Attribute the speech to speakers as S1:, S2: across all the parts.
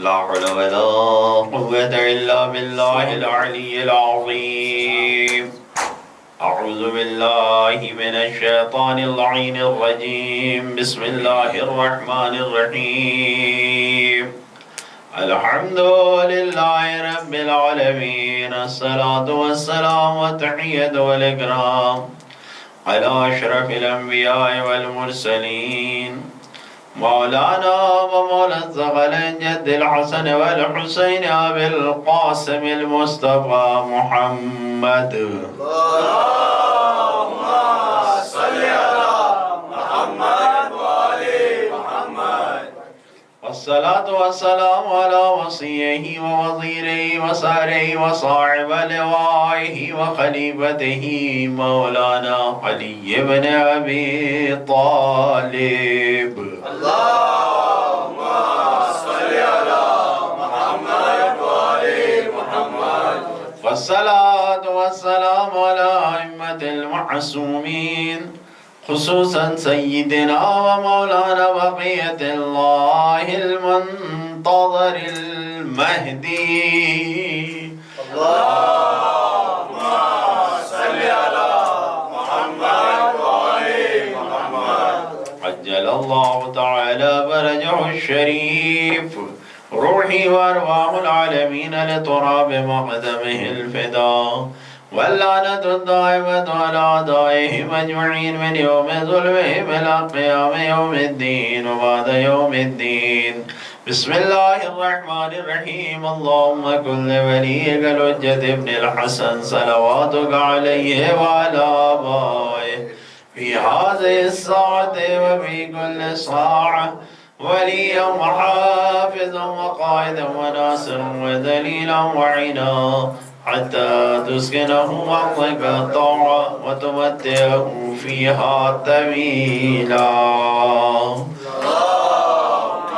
S1: لا حول ولا قوة إلا بالله العلي العظيم. أعوذ بالله من الشيطان اللعين الرجيم. بسم الله الرحمن الرحيم. الحمد لله رب العالمين. الصلاة والسلام والتحية والإكرام على أشرف الأنبياء والمرسلين مولانا ومولى الثقلين جد الحسن والحسين أبي القاسم المصطفى محمد.
S2: اللهم صل على محمد وآل محمد.
S1: والصلاة والسلام على وصيه ووزيره وساره وصاحب لوائه وخليفته مولانا علي بن أبي طالب.
S2: اللهم صل على محمد وآل محمد.
S1: والصلاة والسلام على أئمة المعصومين خصوصا سيدنا ومولانا بقية الله المنتظر المهدي.
S2: اللهم صل على محمد وآل محمد.
S1: عجل الله تعالى فرجه الشريف روحي وأرواح العالمين لتراب مقدمه الفداء واللعنة الدائمة على أعدائهم أجمعين من يوم ظلمهم إلى قيام يوم الدين وبعد يوم الدين. بسم الله الرحمن الرحيم. اللهم كن لوليك الحجة ابن الحسن صلواتك عليه وعلى آبائه في هذه الساعة وفي كل ساعة وليا وحافظا وقائدا وناصرا ودليلا وعينا حتى تسكنه أرضك الطاعة وتمتعه فيها طويلا.
S2: اللهم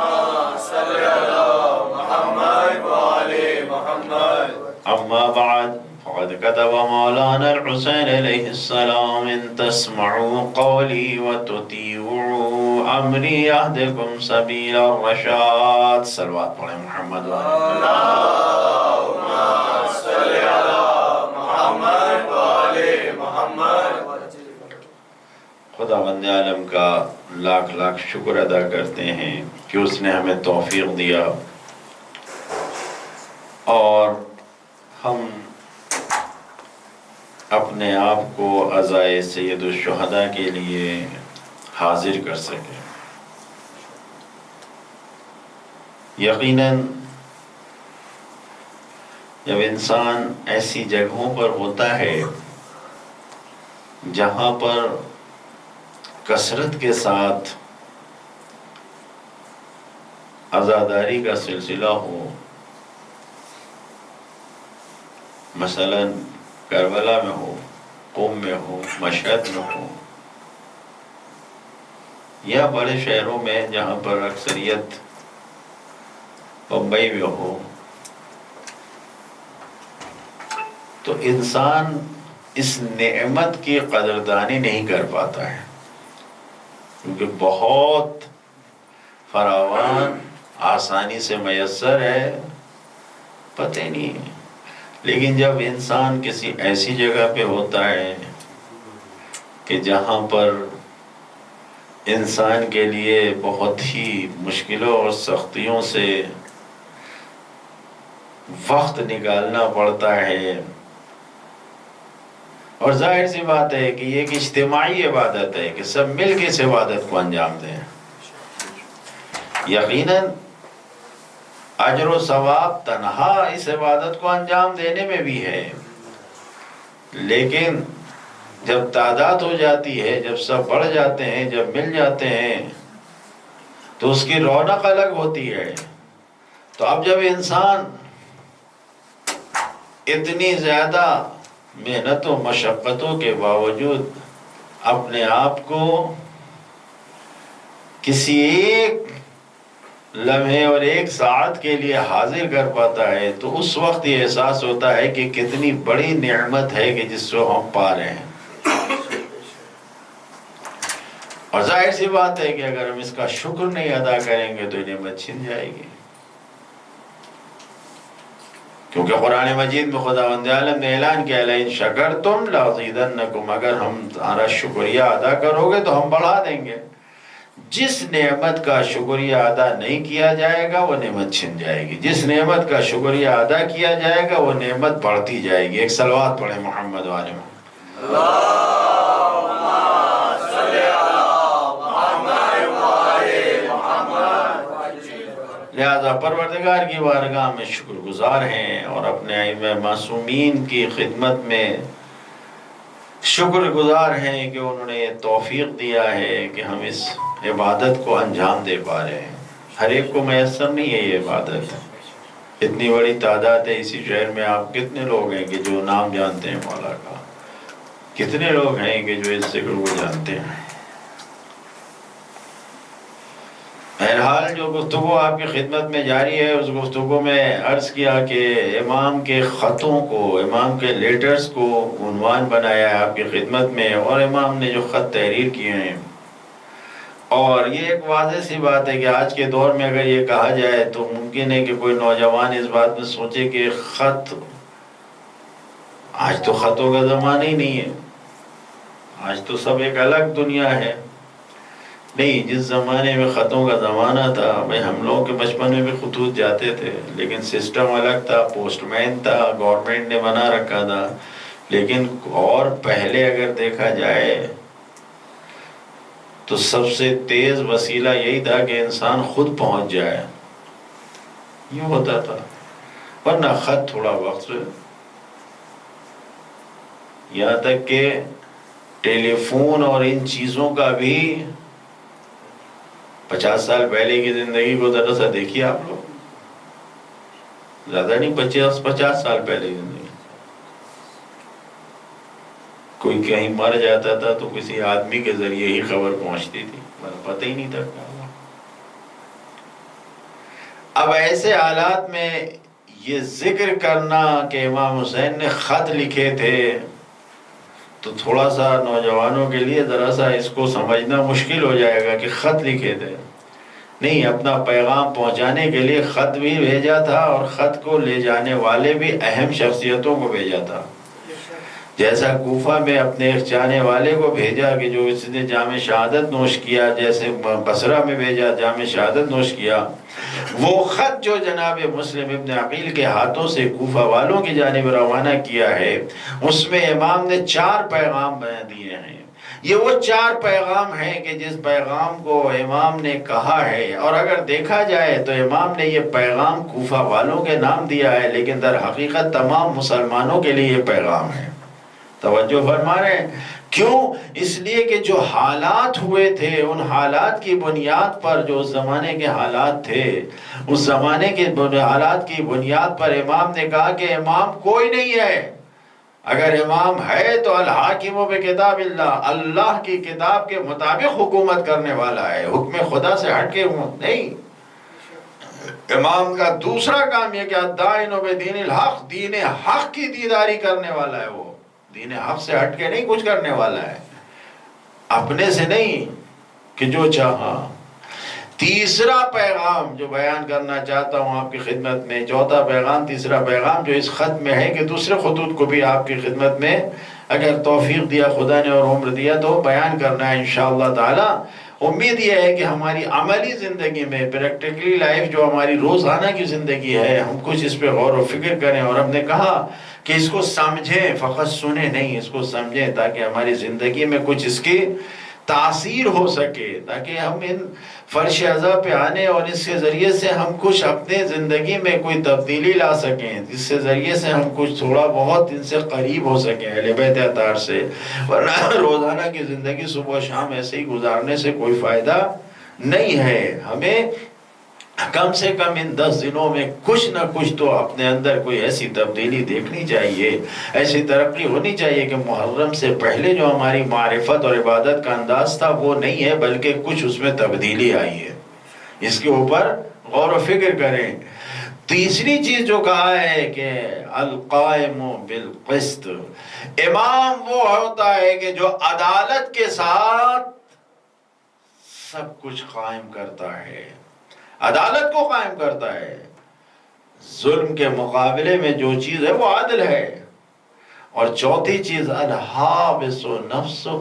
S2: صل على محمد وآل محمد.
S1: أما بعد فقد كتب مولانا الحسين عليه السلام إن تسمعوا قولي وتطيعوا أمري يهدكم سبيل الرشاد. صلوات پڑھیں محمد
S2: اللهم صل على محمد وآل محمد.
S1: خدا بند عالم کا لاکھ لاکھ شکر ادا کرتے ہیں کہ اس نے ہمیں توفیق دیا اور ہم اپنے آپ کو عزائے سید الشہداء کے لیے حاضر کر سکیں. یقیناً جب انسان ایسی جگہوں پر ہوتا ہے جہاں پر کثرت کے ساتھ عزاداری کا سلسلہ ہو، مثلاً کربلا میں ہو، قم میں ہو، مشہد میں ہو، یا بڑے شہروں میں جہاں پر اکثریت بمبئی میں ہو، تو انسان اس نعمت کی قدردانی نہیں کر پاتا ہے کیونکہ بہت فراوان آسانی سے میسر ہے، پتہ نہیں. لیکن جب انسان کسی ایسی جگہ پہ ہوتا ہے کہ جہاں پر انسان کے لیے بہت ہی مشکلوں اور سختیوں سے وقت نکالنا پڑتا ہے، اور ظاہر سی بات ہے کہ یہ ایک اجتماعی عبادت ہے کہ سب مل کے اس عبادت کو انجام دیں. یقیناً اجر و ثواب تنہا اس عبادت کو انجام دینے میں بھی ہے، لیکن جب تعداد ہو جاتی ہے، جب سب بڑھ جاتے ہیں، جب مل جاتے ہیں تو اس کی رونق الگ ہوتی ہے. تو اب جب انسان اتنی زیادہ محنت و مشقتوں کے باوجود اپنے آپ کو کسی ایک لمحے اور ایک ساعت کے لیے حاضر کر پاتا ہے تو اس وقت یہ احساس ہوتا ہے کہ کتنی بڑی نعمت ہے کہ جس کو ہم پا رہے ہیں. اور ظاہر سی بات ہے کہ اگر ہم اس کا شکر نہیں ادا کریں گے تو یہ نعمت چھن جائے گی. کیونکہ قرآن مجید میں خداوند عالم نے اعلان کیا لئن شکرتم لازیدنکم، اگر ہمارا شکریہ ادا کرو گے تو ہم بڑھا دیں گے۔ جس نعمت کا شکریہ ادا نہیں کیا جائے گا وہ نعمت چھن جائے گی، جس نعمت کا شکریہ ادا کیا جائے گا وہ نعمت بڑھتی جائے گی۔ ایک صلوات پڑھیں محمد والے محمد۔
S2: اللہم صلی علی محمد وآل محمد۔
S1: لہذا پروردگار کی بارگاہ میں شکر گزار ہیں اور اپنے ائمہ معصومین کی خدمت میں شکر گزار ہیں کہ انہوں نے یہ توفیق دیا ہے کہ ہم اس عبادت کو انجام دے پا رہے ہیں۔ ہر ایک کو میسر نہیں ہے یہ عبادت، اتنی بڑی تعداد ہے اسی شہر میں۔ آپ کتنے لوگ ہیں کہ جو نام جانتے ہیں مولا کا؟ کتنے لوگ ہیں کہ جو اس ذکر کو جانتے ہیں؟ بہرحال جو گفتگو آپ کی خدمت میں جاری ہے، اس گفتگو میں عرض کیا کہ امام کے خطوں کو، امام کے لیٹرز کو عنوان بنایا ہے آپ کی خدمت میں، اور امام نے جو خط تحریر کیے ہیں، اور یہ ایک واضح سی بات ہے کہ آج کے دور میں اگر یہ کہا جائے تو ممکن ہے کہ کوئی نوجوان اس بات میں سوچے کہ خط، آج تو خطوں کا زمانہ ہی نہیں ہے، آج تو سب ایک الگ دنیا ہے۔ نہیں، جس زمانے میں خطوں کا زمانہ تھا، ہم لوگوں کے بچپن میں بھی خطوط جاتے تھے، لیکن سسٹم الگ تھا، پوسٹ مین تھا، گورنمنٹ نے بنا رکھا تھا۔ لیکن اور پہلے اگر دیکھا جائے تو سب سے تیز وسیلہ یہی تھا کہ انسان خود پہنچ جائے، یوں ہوتا تھا۔ ورنہ خط تھوڑا وقت، یہاں تک کہ ٹیلی فون اور ان چیزوں کا بھی 50 سال پہلے کی زندگی کو ذرا سا دیکھیے آپ لوگ، زیادہ نہیں، 50 سال پہلے کی زندگی۔ کوئی کہیں مر جاتا تھا تو کسی آدمی کے ذریعے ہی خبر پہنچتی تھی، پتہ ہی نہیں تھا کیا۔ اب ایسے حالات میں یہ ذکر کرنا کہ امام حسین نے خط لکھے تھے تو تھوڑا سا نوجوانوں کے لیے ذرا سا اس کو سمجھنا مشکل ہو جائے گا کہ خط لکھے تھے۔ نہیں، اپنا پیغام پہنچانے کے لیے خط بھی بھیجا تھا، اور خط کو لے جانے والے بھی اہم شخصیتوں کو بھیجا تھا۔ جیسا کوفہ میں اپنے ایک چاہنے والے کو بھیجا کہ جو اس نے جام شہادت نوش کیا، جیسے بصرہ میں بھیجا، جام شہادت نوش کیا، وہ خط جو جناب مسلم ابن عقیل کے ہاتھوں سے کوفہ والوں کی جانب روانہ کیا ہے، اس میں امام نے 4 پیغام بیان دیے ہیں۔ یہ وہ 4 پیغام ہیں کہ جس پیغام کو امام نے کہا ہے، اور اگر دیکھا جائے تو امام نے یہ پیغام کوفہ والوں کے نام دیا ہے، لیکن در حقیقت تمام مسلمانوں کے لیے یہ پیغام ہے۔ توجہ فرما رہے ہیں؟ کیوں؟ اس لیے کہ جو حالات ہوئے تھے، ان حالات کی بنیاد پر، جو اس زمانے کے حالات تھے، اس زمانے کے حالات کی بنیاد پر امام نے کہا کہ امام کوئی نہیں ہے۔ اگر امام ہے تو الحاکم بکتاب اللہ، اللہ کی کتاب کے مطابق حکومت کرنے والا ہے، حکم خدا سے ہٹ کے نہیں۔ امام کا دوسرا کام یہ کہ الدائن بدین الحق، دین حق کی دیداری کرنے والا ہے، وہ دین حق سے ہٹ کے نہیں کچھ کرنے والا ہے، اپنے سے نہیں کہ جو چاہا۔ تیسرا پیغام جو بیان کرنا چاہتا ہوں آپ کی خدمت میں، چوتھا پیغام، تیسرا پیغام جو اس خط میں ہے، کہ دوسرے خطوط کو بھی آپ کی خدمت میں اگر توفیق دیا خدا نے اور عمر دیا تو بیان کرنا ہے انشاءاللہ تعالی۔ امید یہ ہے کہ ہماری عملی زندگی میں، پریکٹیکلی لائف جو ہماری روزانہ کی زندگی ہے، ہم کچھ اس پہ غور و فکر کریں، اور ہم نے کہا کہ اس کو سمجھیں، فقط سنیں نہیں، اس کو سمجھیں تاکہ ہماری زندگی میں کچھ اس کی تاثیر ہو سکے، تاکہ ہم ان فرش عزا پہ آنے اور اس کے ذریعے سے ہم کچھ اپنے زندگی میں کوئی تبدیلی لا سکیں، اس کے ذریعے سے ہم کچھ تھوڑا بہت ان سے قریب ہو سکیں اہل بیت اطہار سے۔ ورنہ روزانہ کی زندگی صبح و شام ایسے ہی گزارنے سے کوئی فائدہ نہیں ہے۔ ہمیں کم سے کم ان 10 دنوں میں کچھ نہ کچھ تو اپنے اندر کوئی ایسی تبدیلی دیکھنی چاہیے، ایسی ترقی ہونی چاہیے کہ محرم سے پہلے جو ہماری معرفت اور عبادت کا انداز تھا وہ نہیں ہے، بلکہ کچھ اس میں تبدیلی آئی ہے۔ اس کے اوپر غور و فکر کریں۔ تیسری چیز جو کہا ہے کہ القائم بالقسط، امام وہ ہوتا ہے کہ جو عدالت کے ساتھ سب کچھ قائم کرتا ہے، عدالت کو قائم کرتا ہے۔ ظلم کے مقابلے میں جو چیز ہے وہ عدل ہے. اور چوتھی چیز الحابس نفسہ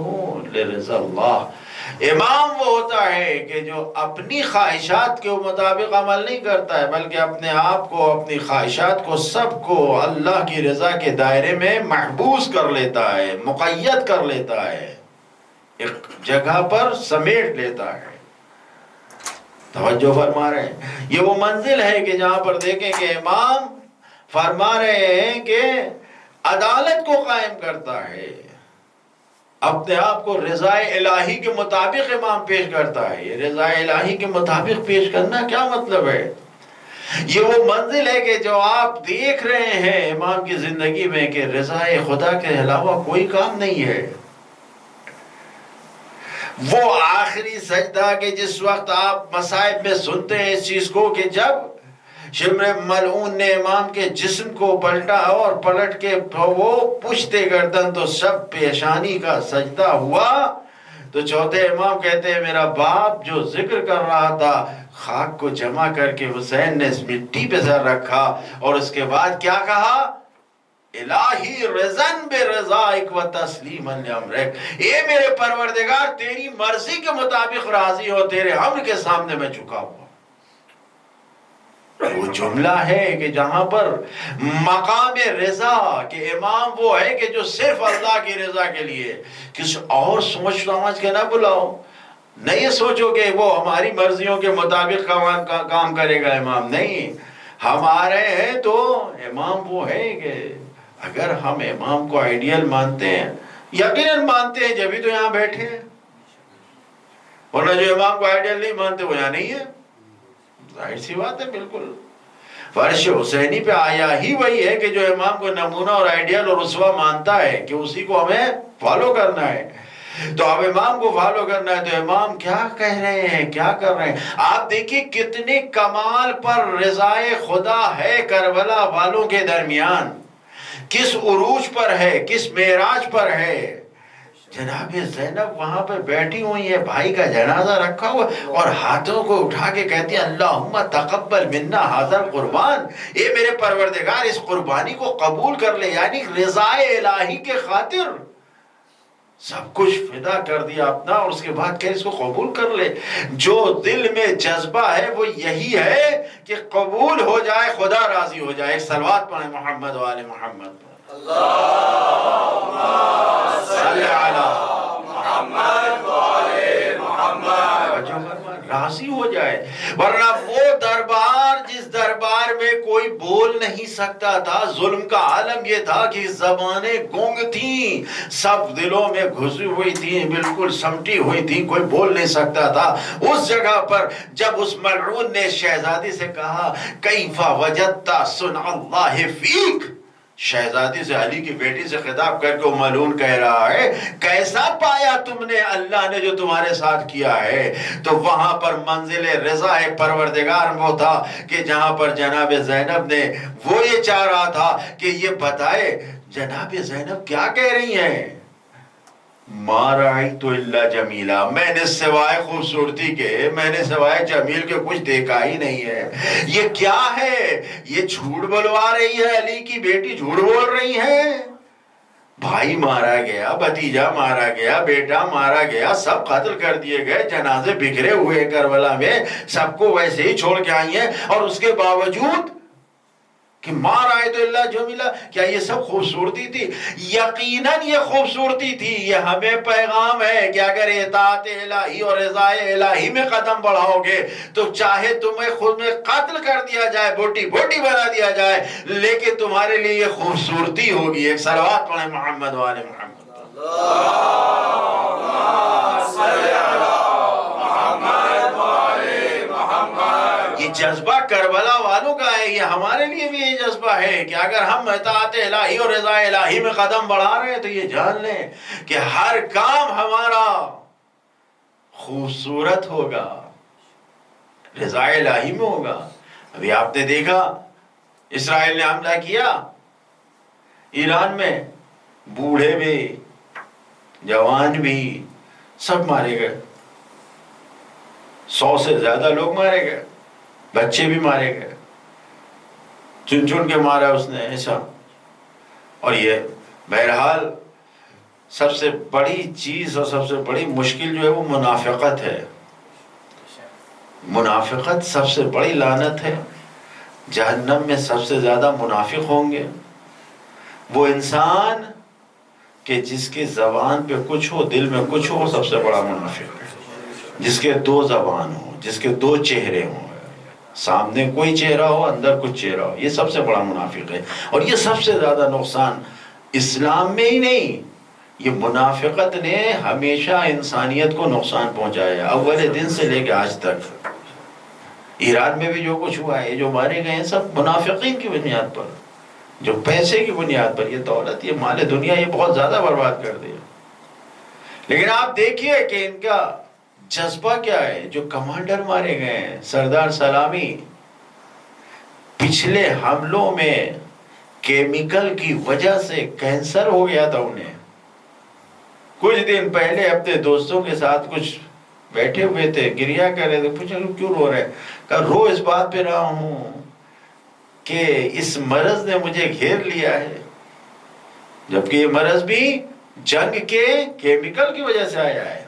S1: لرضا اللہ. امام وہ ہوتا ہے کہ جو اپنی خواہشات کے مطابق عمل نہیں کرتا ہے بلکہ اپنے آپ کو، اپنی خواہشات کو، سب کو اللہ کی رضا کے دائرے میں محبوس کر لیتا ہے، مقید کر لیتا ہے، ایک جگہ پر سمیٹ لیتا ہے. توجہ فرما رہے ہیں. یہ وہ منزل ہے کہ جہاں پر دیکھیں کہ امام فرما رہے ہیں کہ عدالت کو قائم کرتا ہے، اپنے آپ کو رضا الہی کے مطابق امام پیش کرتا ہے. یہ رضا الہی کے مطابق پیش کرنا کیا مطلب ہے؟ یہ وہ منزل ہے کہ جو آپ دیکھ رہے ہیں امام کی زندگی میں کہ رضا خدا کے علاوہ کوئی کام نہیں ہے. وہ آخری سجدہ کہ جس وقت آپ مصائب میں سنتے ہیں اس چیز کو کہ جب شمر ملعون نے امام کے جسم کو پلٹا اور پلٹ کے وہ پشت گردن تو سب پیشانی کا سجدہ ہوا، تو چوتھے امام کہتے ہیں میرا باپ جو ذکر کر رہا تھا خاک کو جمع کر کے حسین نے اس مٹی پہ سر رکھا اور اس کے بعد کیا کہا؟ الہی رضن برضائک و تسلیما لامرک. اے میرے پروردگار تیری مرضی کے مطابق راضی ہو، تیرے امر کے سامنے میں جھکا ہوا. وہ جملہ ہے کہ جہاں پر مقام رضا کہ امام وہ ہے کہ جو صرف اللہ کی رضا کے لیے کسی اور سوچ سمجھ کے نہ بلاؤ. نہیں یہ سوچو کہ وہ ہماری مرضیوں کے مطابق کام کرے گا امام. نہیں، ہمارے ہیں تو امام وہ ہے کہ اگر ہم امام کو آئیڈیل مانتے ہیں، یقیناً مانتے ہیں جبھی تو یہاں بیٹھے ہیں، ورنہ جو امام کو آئیڈیل نہیں مانتے وہ یہاں نہیں ہے. ظاہر سی بات ہے. بالکل فرش حسینی پہ آیا ہی وہی ہے کہ جو امام کو نمونہ اور آئیڈیل اور اسوہ مانتا ہے کہ اسی کو ہمیں فالو کرنا ہے. تو اب امام کو فالو کرنا ہے تو امام کیا کہہ رہے ہیں، کیا کر رہے ہیں؟ آپ دیکھیں کتنے کمال پر رضائے خدا ہے کربلا والوں کے درمیان، کس عروج پر ہے، کس معراج پر ہے. جناب زینب وہاں پہ بیٹھی ہوئی ہے، بھائی کا جنازہ رکھا ہوا اور ہاتھوں کو اٹھا کے کہتی ہیں اللہم تقبل منا ھذا القربان. اے میرے پروردگار اس قربانی کو قبول کر لے. یعنی رضائے الہی کے خاطر سب کچھ فدا کر دیا اپنا اور اس کے بعد کہ اس کو قبول کر لے. جو دل میں جذبہ ہے وہ یہی ہے کہ قبول ہو جائے، خدا راضی ہو جائے. ایک صلوات پڑھیں محمد و آل محمد. اللہم صلی علی محمد و آل محمد. راضی ہو جائے. ورنہ وہ دربار جس دربار میں کوئی بول نہیں سکتا تھا، ظلم کا عالم یہ تھا کہ زبانیں گونگ تھیں، سب دلوں میں گھسی ہوئی تھیں، بالکل سمٹی ہوئی تھیں، کوئی بول نہیں سکتا تھا. اس جگہ پر جب اس ملعون نے شہزادی سے کہا کیف وجدت صنع اللہ فیک، شہزادی سے، علی کی بیٹی سے خطاب کر کے وہ ملعون کہہ رہا ہے کیسا پایا تم نے اللہ نے جو تمہارے ساتھ کیا ہے. تو وہاں پر منزل رضا پروردگار وہ تھا کہ جہاں پر جناب زینب نے وہ یہ چاہ رہا تھا کہ یہ بتائے جناب زینب کیا کہہ رہی ہیں. ما رأیت الا جمیلا، میں نے سوائے خوبصورتی کے، میں نے سوائے جمیل کے کچھ دیکھا ہی نہیں ہے. یہ کیا ہے؟ یہ جھوٹ بلوا رہی ہے، علی کی بیٹی جھوٹ بول رہی ہے. بھائی مارا گیا، بھتیجا مارا گیا، بیٹا مارا گیا، سب قتل کر دیے گئے، جنازے بکھرے ہوئے کربلا میں، سب کو ویسے ہی چھوڑ کے آئی ہیں، اور اس کے باوجود کہ مار آئے تو اللہ جمیلہ، کیا یہ سب خوبصورتی تھی؟ یقیناً یہ خوبصورتی تھی. یہ ہمیں پیغام ہے کہ اگر اطاعت الہی اور رضائے الہی میں قدم بڑھاؤ گے تو چاہے تمہیں خود میں قتل کر دیا جائے، بوٹی بوٹی بنا دیا جائے، لیکن تمہارے لیے یہ خوبصورتی ہوگی. ایک صلوات پڑھیں محمد و آل محمد. اللہم صلی علی محمد و آل محمد. یہ جذبہ کربلا والوں کا ہے، یہ ہمارے لیے بھی یہ جذبہ ہے کہ اگر ہم اطاعت الہی اور رضا الہی میں قدم بڑھا رہے ہیں تو یہ جان لیں کہ ہر کام ہمارا خوبصورت ہوگا، رضا الہی میں ہوگا. ابھی آپ نے دیکھا اسرائیل نے حملہ کیا ایران میں، بوڑھے بھی جوان بھی سب مارے گئے، 100 سے زیادہ لوگ مارے گئے، بچے بھی مارے گئے. چن چن کے مارا اس نے ایسا. اور یہ بہرحال سب سے بڑی چیز اور سب سے بڑی مشکل جو ہے وہ منافقت ہے. منافقت سب سے بڑی لعنت ہے. جہنم میں سب سے زیادہ منافق ہوں گے وہ انسان کہ جس کی زبان پہ کچھ ہو دل میں کچھ ہو، سب سے بڑا منافق ہے. جس کے دو زبان ہو، جس کے دو چہرے ہوں، سامنے کوئی چہرہ ہو اندر کچھ چہرہ ہو، یہ سب سے بڑا منافق ہے. اور یہ سب سے زیادہ نقصان اسلام میں ہی نہیں، یہ منافقت نے ہمیشہ انسانیت کو نقصان پہنچایا ہے، اول دن سے لے کے آج تک. ایران میں بھی جو کچھ ہوا ہے، جو مارے گئے ہیں سب منافقین کی بنیاد پر، جو پیسے کی بنیاد پر، یہ دولت، یہ مال دنیا، یہ بہت زیادہ برباد کر دیا. لیکن آپ دیکھیے کہ ان کا جذبہ کیا ہے. جو کمانڈر مارے گئے ہیں، سردار سلامی، پچھلے حملوں میں کیمیکل کی وجہ سے کینسر ہو گیا تھا انہیں. کچھ دن پہلے اپنے دوستوں کے ساتھ کچھ بیٹھے ہوئے تھے، گریا کر رہے تھے. پوچھا کیوں رو رہے؟ کہا رو اس بات پہ رہا ہوں کہ اس مرض نے مجھے گھیر لیا ہے، جبکہ یہ مرض بھی جنگ کے کیمیکل کی وجہ سے آیا ہے.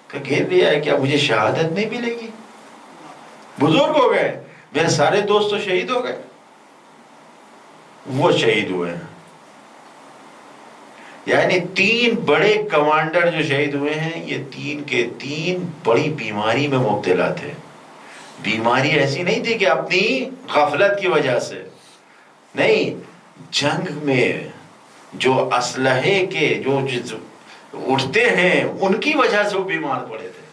S1: کہ گھیر لیا ہے، کیا مجھے شہادت نہیں ملے گی؟ بزرگ ہو گئے، میرے سارے دوست تو شہید ہو گئے. وہ شہید ہوئے ہیں. یعنی 3 بڑے کمانڈر جو شہید ہوئے ہیں، یہ 3 کے 3 بڑی بیماری میں مبتلا تھے. بیماری ایسی نہیں تھی کہ اپنی غفلت کی وجہ سے نہیں، جنگ میں جو اسلحے کے جو اٹھتے ہیں ان کی وجہ سے وہ بیمار پڑے تھے.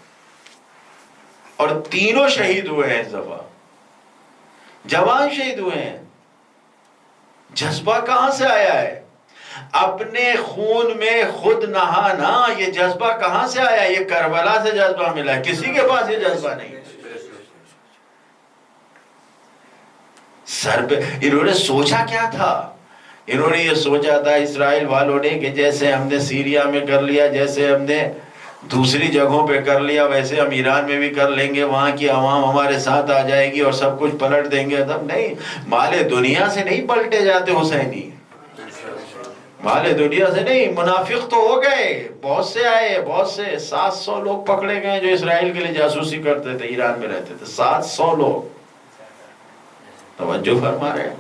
S1: اور تینوں شہید ہوئے ہیں اس دفعہ، جوان شہید ہوئے ہیں. جذبہ کہاں سے آیا ہے؟ اپنے خون میں خود نہانا، یہ جذبہ کہاں سے آیا؟ یہ کربلا سے جذبہ ملا ہے، کسی کے پاس یہ جذبہ نہیں. سر پہ انہوں نے سوچا کیا تھا؟ انہوں نے یہ سوچا تھا اسرائیل والوں نے کہ جیسے ہم نے سیریا میں کر لیا، جیسے ہم نے دوسری جگہوں پہ کر لیا، ویسے ہم ایران میں بھی کر لیں گے، وہاں کی عوام ہمارے ساتھ آ جائے گی اور سب کچھ پلٹ دیں گے. تب نہیں، مال دنیا سے نہیں پلٹے جاتے حسینی، مال دنیا سے نہیں. منافق تو ہو گئے، بہت سے آئے، بہت سے 700 لوگ پکڑے گئے جو اسرائیل کے لیے جاسوسی کرتے تھے، ایران میں رہتے تھے. 700 لوگ، توجہ فرما رہے ہیں.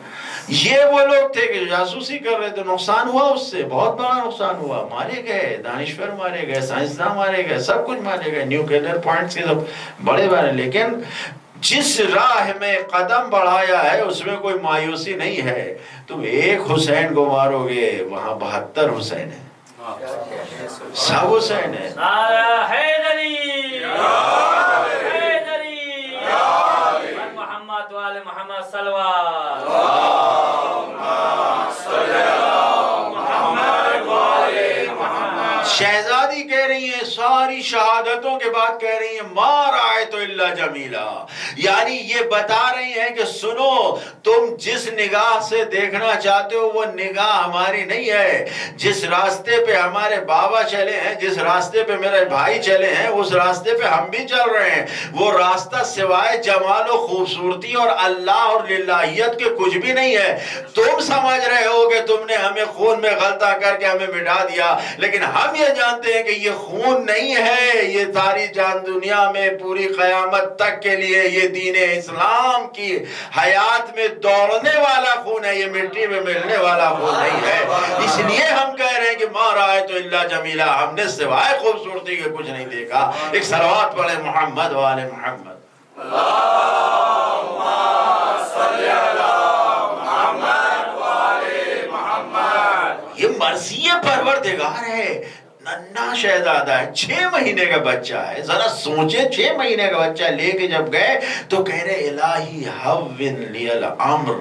S1: یہ وہ لوگ تھے کہ جاسوسی کر رہے تھے. نقصان ہوا اس سے، بہت بڑا نقصان ہوا. مارے گئے، دانشور مارے گئے، سائنسداں مارے گئے، سب کچھ مارے گئے، نیوکلیئر پوائنٹس کے سب بڑے بڑے. لیکن جس راہ میں قدم بڑھایا ہے اس میں کوئی مایوسی نہیں ہے. تم ایک حسین کو مارو گے، وہاں 72 حسین ہیں، سب حسین ہیں. شہزادی کہہ رہی ہیں، ساری شہادتوں کے بعد کہہ رہی ہیں ما رأیت الا جمیلا. یعنی یہ بتا رہی ہیں کہ سنو، تم جس نگاہ سے دیکھنا چاہتے ہو وہ نگاہ ہماری نہیں ہے. جس راستے پہ ہمارے بابا چلے ہیں، جس راستے پہ میرے بھائی چلے ہیں، اس راستے پہ ہم بھی چل رہے ہیں. وہ راستہ سوائے جمال و خوبصورتی اور اللہ اور للہیت کے کچھ بھی نہیں ہے. تم سمجھ رہے ہو کہ تم نے ہمیں خون میں غلطہ کر کے ہمیں مٹا دیا، لیکن ہم یہ جانتے ہیں کہ یہ خون نہیں ہے، یہ ساری جان دنیا میں پوری قیامت تک کے لیے یہ دین اسلام کی حیات میں دوڑنے والا خون ہے، یہ مٹی میں ملنے والا خون نہیں ہے. اس لیے ہم کہہ رہے ہیں کہ ما رأیت الا جمیلا، ہم نے سوائے خوبصورتی کے کچھ نہیں دیکھا. ایک صلوات پڑھے محمد و آل محمد. اللہم صلی علی محمد و آل محمد. یہ مرضی پروردگار ہے. ننھا شہزادہ ہے، 6 مہینے کا بچہ ہے. ذرا سوچیں، 6 مہینے کا بچہ لے کے جب گئے تو کہہ رہے الہی ہوّن لی الامر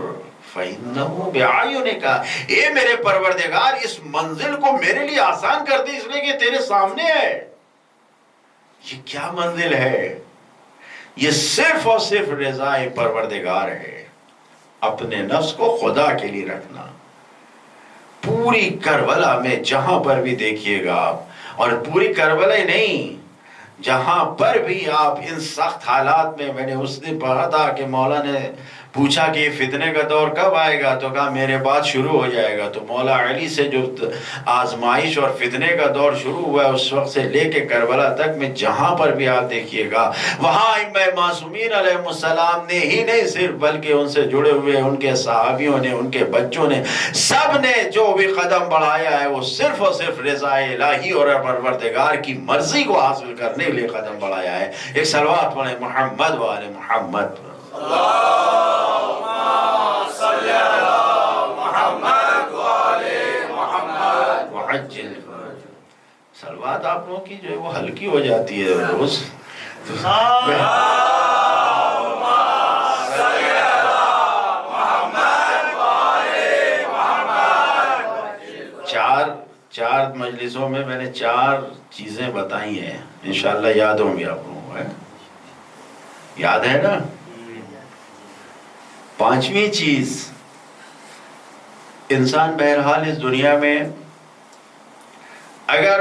S1: فإنہ بأعینک. اے میرے پروردگار، اس منزل کو میرے لیے آسان کر دے، اس لیے کہ تیرے سامنے ہے. یہ کیا منزل ہے؟ یہ صرف اور صرف رضا پروردگار ہے. اپنے نفس کو خدا کے لیے رکھنا. پوری کربلا میں جہاں پر بھی دیکھیے گا آپ، اور پوری کربلا ہی نہیں، جہاں پر بھی آپ ان سخت حالات میں نے اس دن پڑھا تھا کہ پوچھا کہ یہ فتنے کا دور کب آئے گا؟ تو کہا میرے بعد شروع ہو جائے گا۔ تو مولا علی سے جو آزمائش اور فتنے کا دور شروع ہوا ہے اس وقت سے لے کے کربلا تک میں جہاں پر بھی آپ دیکھیے گا وہاں ائمہ معصومین علیہ السلام نے ہی نہیں صرف بلکہ ان سے جڑے ہوئے ان کے صحابیوں نے، ان کے بچوں نے، سب نے جو بھی قدم بڑھایا ہے وہ صرف اور صرف رضا الہی اور پروردگار کی مرضی کو حاصل کرنے کے لیے قدم بڑھایا ہے۔ ایک صلوات پڑھیں محمد و آل محمد۔
S2: اللہم صلی علی محمد و آل محمد
S1: وعجل۔ صلوات آپ لوگوں کی جو ہے وہ ہلکی ہو جاتی ہے روز۔ چار مجلسوں میں میں نے 4 چیزیں بتائی ہیں، انشاءاللہ یاد ہوں گی آپ لوگوں کو، یاد ہے نا؟ 5ویں چیز، انسان بہرحال اس دنیا میں اگر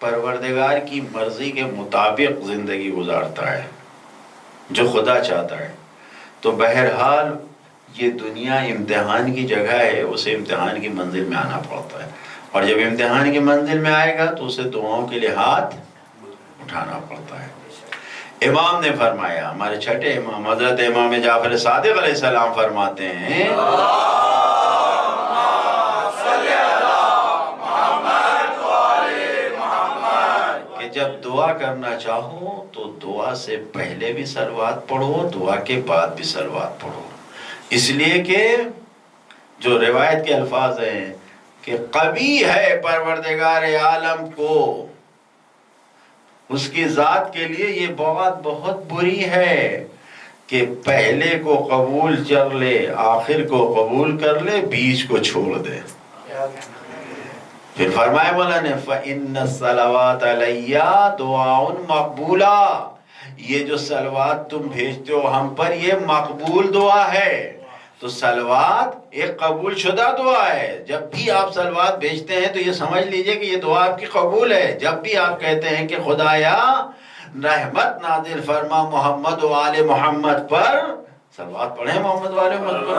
S1: پروردگار کی مرضی کے مطابق زندگی گزارتا ہے جو خدا چاہتا ہے تو بہرحال یہ دنیا امتحان کی جگہ ہے، اسے امتحان کی منزل میں آنا پڑتا ہے، اور جب امتحان کی منزل میں آئے گا تو اسے دعاؤں کے لیے ہاتھ اٹھانا پڑتا ہے۔ امام نے فرمایا، ہمارے چھٹے امام حضرت امام جعفر صادق علیہ السلام فرماتے ہیں کہ جب دعا کرنا چاہو تو دعا سے پہلے بھی صلوات پڑھو، دعا کے بعد بھی صلوات پڑھو، اس لیے کہ جو روایت کے الفاظ ہیں کہ قبیح ہے پروردگار عالم کو، اس کی ذات کے لیے یہ بات بہت بری ہے کہ پہلے کو قبول کر لے، آخر کو قبول کر لے، بیچ کو چھوڑ دے۔ پھر فرمایا مولا نے فَإِنَّ الصَّلَوَاتَ عَلَيَّ دُعَاءٌ مَقْبُولَةٌ، یہ جو صلوات تم بھیجتے ہو ہم پر یہ مقبول دعا ہے۔ تو صلوات ایک قبول شدہ دعا ہے، جب بھی آپ صلوات بھیجتے ہیں تو یہ سمجھ لیجئے کہ یہ دعا آپ کی قبول ہے۔ جب بھی آپ کہتے ہیں کہ خدایا رحمت نازل فرما محمد و آل محمد پر، صلوات پڑھیں محمد و آل محمد پر۔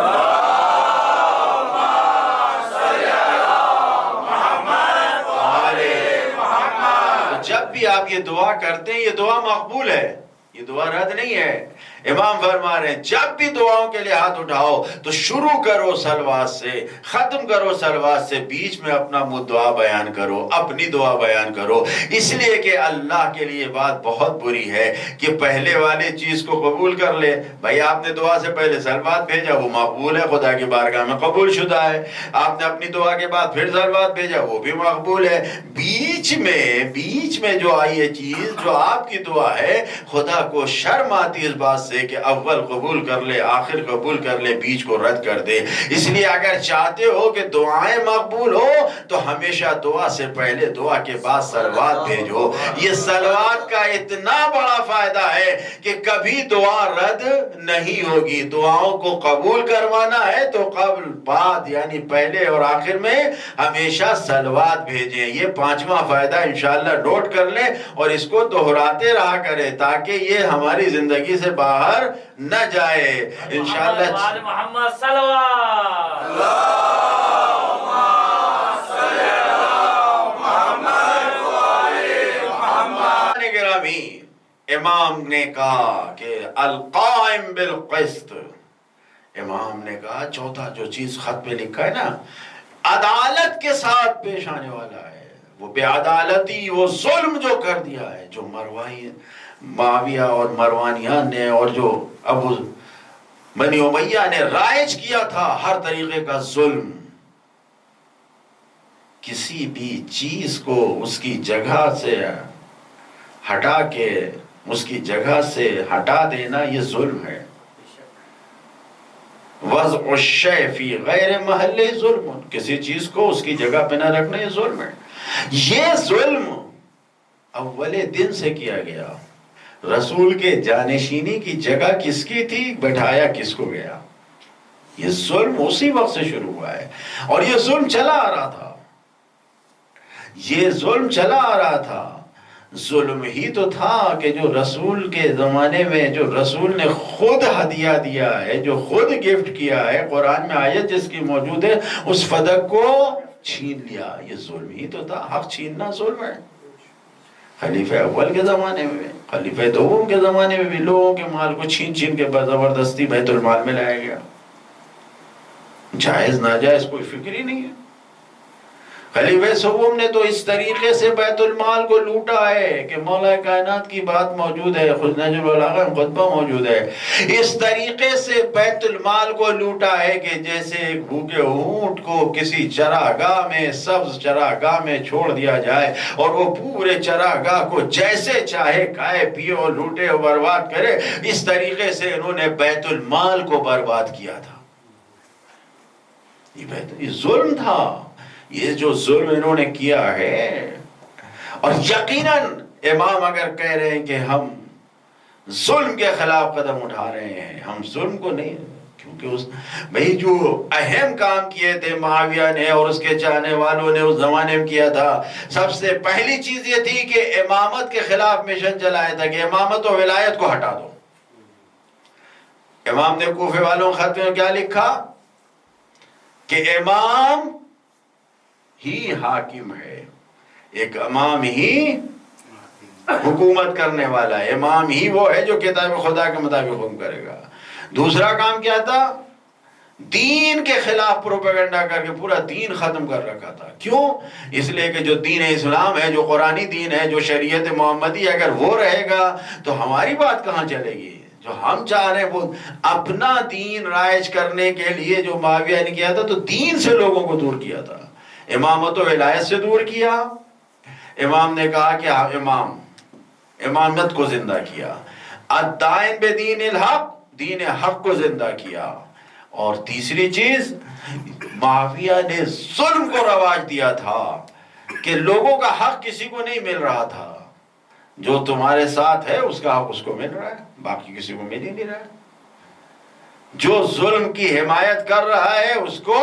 S1: جب بھی آپ یہ دعا کرتے ہیں یہ دعا مقبول ہے، یہ دعا رد نہیں ہے۔ امام فرما رہے ہیں جب بھی دعاؤں کے لیے ہاتھ اٹھاؤ تو شروع کرو صلوات سے، ختم کرو صلوات سے، بیچ میں اپنا دعا بیان کرو، اپنی دعا بیان کرو، اس لیے کہ اللہ کے لیے بات بہت بری ہے کہ پہلے والی چیز کو قبول کر لے۔ بھائی آپ نے دعا سے پہلے صلوات بھیجا وہ مقبول ہے، خدا کی بارگاہ میں قبول شدہ ہے، آپ نے اپنی دعا کے بعد پھر صلوات بھیجا وہ بھی مقبول ہے۔ بیچ میں جو آئی ہے چیز جو آپ کی دعا ہے، خدا کو شرم آتی اس بات سے کہ اول قبول کر لے، آخر قبول کر لے، بیچ کو رد کر دے۔ اس لیے اگر چاہتے ہو کہ دعائیں مقبول ہو تو ہمیشہ دعا سے پہلے دعا کے بعد صلوات بھیجو۔ یہ صلوات کا اتنا بڑا فائدہ ہے کہ کبھی دعا رد نہیں ہوگی۔ دعاؤں کو قبول کروانا ہے تو قبل بعد یعنی پہلے اور آخر میں ہمیشہ صلوات بھیجیں۔ یہ 5واں فائدہ انشاءاللہ نوٹ کر لیں اور اس کو دہراتے رہا کریں تاکہ یہ ہماری زندگی سے باہر نہ جائے انشاءاللہ۔
S3: محمد صلوات
S2: اللہم صلی علی محمد و آل محمد۔
S1: گرامی، امام نے کہا کہ القائم بالقسط، امام نے کہا چوتھا جو چیز خط پہ لکھا ہے نا، عدالت کے ساتھ پیش آنے والا ہے۔ وہ بے عدالتی، وہ ظلم جو کر دیا ہے، جو معاویہ اور مروانیان نے اور جو ابو بنی امیہ نے رائج کیا تھا ہر طریقے کا ظلم، کسی بھی چیز کو اس کی جگہ سے ہٹا کے اس کی جگہ سے ہٹا دینا یہ ظلم ہے۔ وضع الشیء فی غیر محل ظلم، کسی چیز کو اس کی جگہ پہ نہ رکھنا یہ ظلم ہے۔ یہ ظلم اول دن سے کیا گیا۔ رسول کے جانشینی کی جگہ کس کی تھی، بٹھایا کس کو گیا، یہ ظلم اسی وقت سے شروع ہوا ہے اور یہ ظلم چلا آ رہا تھا، یہ ظلم چلا آ رہا تھا۔ ظلم ہی تو تھا کہ جو رسول کے زمانے میں جو رسول نے خود ہدیہ دیا ہے، جو خود گفٹ کیا ہے، قرآن میں آیت جس کی موجود ہے، اس فدق کو چھین لیا، یہ ظلم ہی تو تھا۔ حق چھیننا ظلم ہے۔ خلیفہ اول کے زمانے میں بھی، خلیفہ دوم کے زمانے میں بھی لوگوں کے مال کو چھین چھین کے زبردستی بیت المال میں لایا گیا۔ جائز ناجائز کوئی فکر ہی نہیں ہے۔ خلیفہ سوم نے تو اس طریقے سے بیت المال کو لوٹا ہے کہ مولا کائنات کی بات موجود ہے، نہج البلاغہ میں خطبہ موجود ہے، اس طریقے سے بیت المال کو لوٹا ہے کہ جیسے ایک بھوکے اونٹ کو کسی چراگاہ میں، سبز چراگاہ میں چھوڑ دیا جائے اور وہ پورے چراگاہ کو جیسے چاہے کھائے پیے اور لوٹے اور برباد کرے، اس طریقے سے انہوں نے بیت المال کو برباد کیا تھا۔ یہ ظلم تھا، یہ جو ظلم انہوں نے کیا ہے۔ اور یقیناً امام اگر کہہ رہے ہیں کہ ہم ظلم کے خلاف قدم اٹھا رہے ہیں، ہم ظلم کو نہیں، کیونکہ بھئی جو اہم کام کیے تھے معاویہ نے اور اس کے چاہنے والوں نے اس زمانے میں کیا تھا، سب سے پہلی چیز یہ تھی کہ امامت کے خلاف مشن چلایا تھا کہ امامت و ولایت کو ہٹا دو۔ امام نے کوفے والوں خط میں کیا لکھا کہ امام ہی حاکم ہے، ایک امام ہی حکومت کرنے والا ہے، امام ہی وہ ہے جو کتاب خدا کے مطابق حکم کرے گا۔ دوسرا کام کیا تھا؟ دین کے خلاف پروپیگنڈا کر کے پورا دین ختم کر رکھا تھا۔ کیوں؟ اس لیے کہ جو دین اسلام ہے، جو قرآنی دین ہے، جو شریعت محمدی، اگر وہ رہے گا تو ہماری بات کہاں چلے گی؟ جو ہم چاہ رہے ہیں وہ اپنا دین رائج کرنے کے لیے جو معاویہ نے کیا تھا تو دین سے لوگوں کو دور کیا تھا، امامت و ولایت سے دور کیا۔ امام نے کہا کہ امامت کو زندہ کیا، الدائن بدین الحق، دین حق کو زندہ کیا۔ اور تیسری چیز، معاویہ نے ظلم کو رواج دیا تھا کہ لوگوں کا حق کسی کو نہیں مل رہا تھا، جو تمہارے ساتھ ہے اس کا حق اس کو مل رہا ہے، باقی کسی کو مل ہی نہیں رہا ہے۔ جو ظلم کی حمایت کر رہا ہے اس کو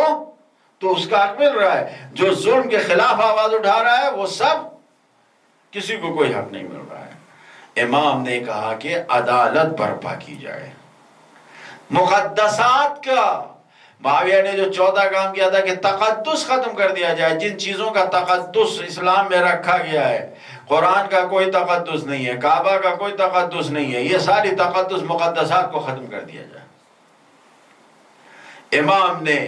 S1: تو اس کا حق مل رہا ہے، جو ظلم کے خلاف آواز اٹھا رہا ہے وہ سب کسی کو کوئی حق نہیں مل رہا ہے۔ امام نے کہا کہ عدالت برپا کی جائے، مقدسات کا، معاویہ نے جو 14 کام کیا تھا کہ تقدس ختم کر دیا جائے، جن چیزوں کا تقدس اسلام میں رکھا گیا ہے، قرآن کا کوئی تقدس نہیں ہے، کعبہ کا کوئی تقدس نہیں ہے، یہ ساری تقدس مقدسات کو ختم کر دیا جائے۔ امام نے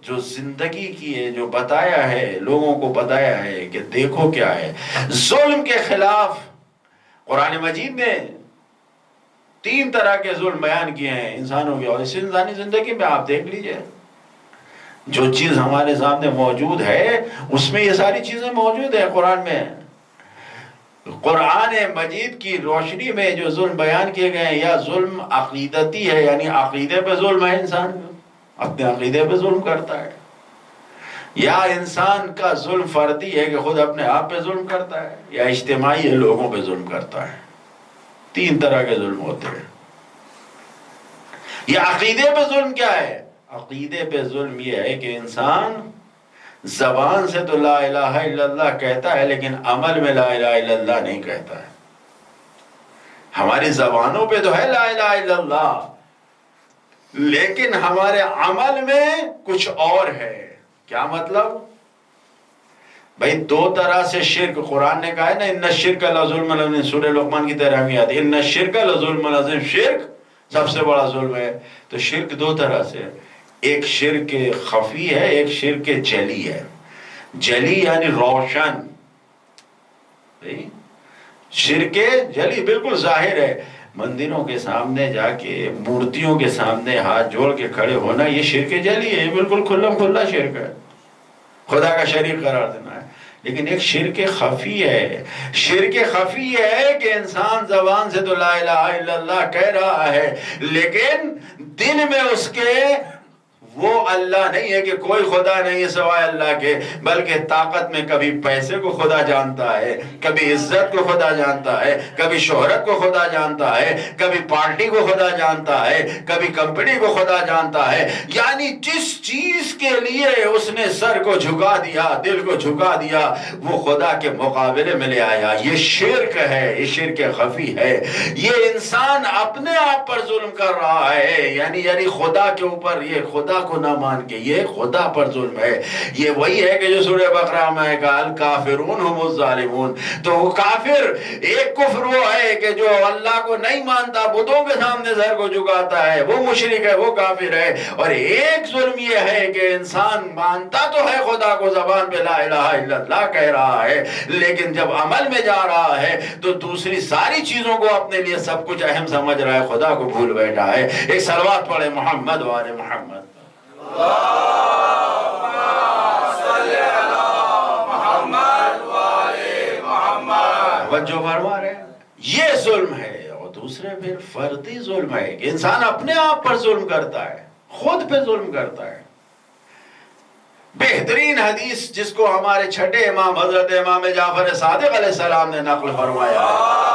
S1: جو زندگی کی ہے، جو بتایا ہے، لوگوں کو بتایا ہے کہ دیکھو کیا ہے ظلم کے خلاف۔ قرآن مجید نے 3 طرح کے ظلم بیان کیے ہیں انسانوں کے، اور اس انسانی زندگی میں آپ دیکھ لیجئے، جو چیز ہمارے سامنے موجود ہے اس میں یہ ساری چیزیں موجود ہیں قرآن میں۔ قرآن مجید کی روشنی میں جو ظلم بیان کیے گئے ہیں، یا ظلم عقیدتی ہے، یعنی عقیدے پہ ظلم ہے، انسان اپنے عقیدے پہ ظلم کرتا ہے، یا انسان کا ظلم فردی ہے کہ خود اپنے آپ پہ ظلم کرتا ہے، یا اجتماعی ہے، لوگوں پہ ظلم کرتا ہے۔ 3 طرح کے ظلم ہوتے ہیں۔ یہ عقیدے پہ ظلم کیا ہے؟ عقیدے پہ ظلم یہ ہے کہ انسان زبان سے تو لا الہ الا اللہ کہتا ہے لیکن عمل میں لا الہ الا اللہ نہیں کہتا ہے۔ ہماری زبانوں پہ تو ہے لا الہ الا اللہ، لیکن ہمارے عمل میں کچھ اور ہے۔ کیا مطلب؟ بھئی 2 طرح سے شرک، قرآن نے کہا ہے نا ان الشرک لظلم عظیم، سورہ لقمان کی تیرہویں آیت، ان الشرک لظلم عظیم، شرک سب سے بڑا ظلم ہے۔ تو شرک 2 طرح سے، ایک شرک خفی ہے، ایک شرک جلی ہے۔ جلی یعنی روشن، شرک جلی بالکل ظاہر ہے، مندروں کے سامنے جا کے، مورتیوں کے سامنے ہاتھ جوڑ کے کھڑے ہونا، یہ شرک جلی ہے، یہ بالکل کھلا شرک ہے، خدا کا شریک قرار دینا ہے۔ لیکن ایک شرک خفی ہے، شرک خفی ہے کہ انسان زبان سے تو لا الہ الا اللہ کہہ رہا ہے لیکن دل میں اس کے وہ اللہ نہیں ہے کہ کوئی خدا نہیں ہے سوائے اللہ کے، بلکہ طاقت میں کبھی پیسے کو خدا جانتا ہے، کبھی عزت کو خدا جانتا ہے، کبھی شہرت کو خدا جانتا ہے، کبھی پارٹی کو خدا جانتا ہے، کبھی کمپنی کو خدا جانتا ہے۔ یعنی جس چیز کے لیے اس نے سر کو جھکا دیا، دل کو جھکا دیا، وہ خدا کے مقابلے میں لے آیا۔ یہ شرک ہے، یہ شرک خفی ہے۔ یہ انسان اپنے آپ پر ظلم کر رہا ہے، یعنی خدا کے اوپر، یہ خدا کو نہ مان کے یہ خدا پر ظلم ہے۔ یہ وہی ہے کہ جو سورہ بقرہ میں کہا الکافرون ہم الظالمون، تو وہ کافر ایک کفر وہ ہے کہ جو اللہ کو نہیں مانتا، بتوں کے سامنے سر کو جھکاتا ہے، وہ مشرک ہے، وہ کافر ہے۔ اور ایک ظلم یہ ہے کہ انسان مانتا تو ہے خدا کو، زبان پہ لا الہ الا اللہ کہہ رہا ہے، لیکن جب عمل میں جا رہا ہے تو دوسری ساری چیزوں کو اپنے لیے سب کچھ اہم سمجھ رہا ہے، خدا کو بھول بیٹھا ہے۔ ایک صلوات پڑھے محمد و آل محمد۔ توجہ فرما رہے ہیں، یہ ظلم ہے۔ اور دوسرے پھر فردی ظلم ہے کہ انسان اپنے آپ پر ظلم کرتا ہے، خود پہ ظلم کرتا ہے۔ بہترین حدیث جس کو ہمارے چھٹے امام حضرت امام جعفر صادق علیہ السلام نے نقل فرمایا ہے،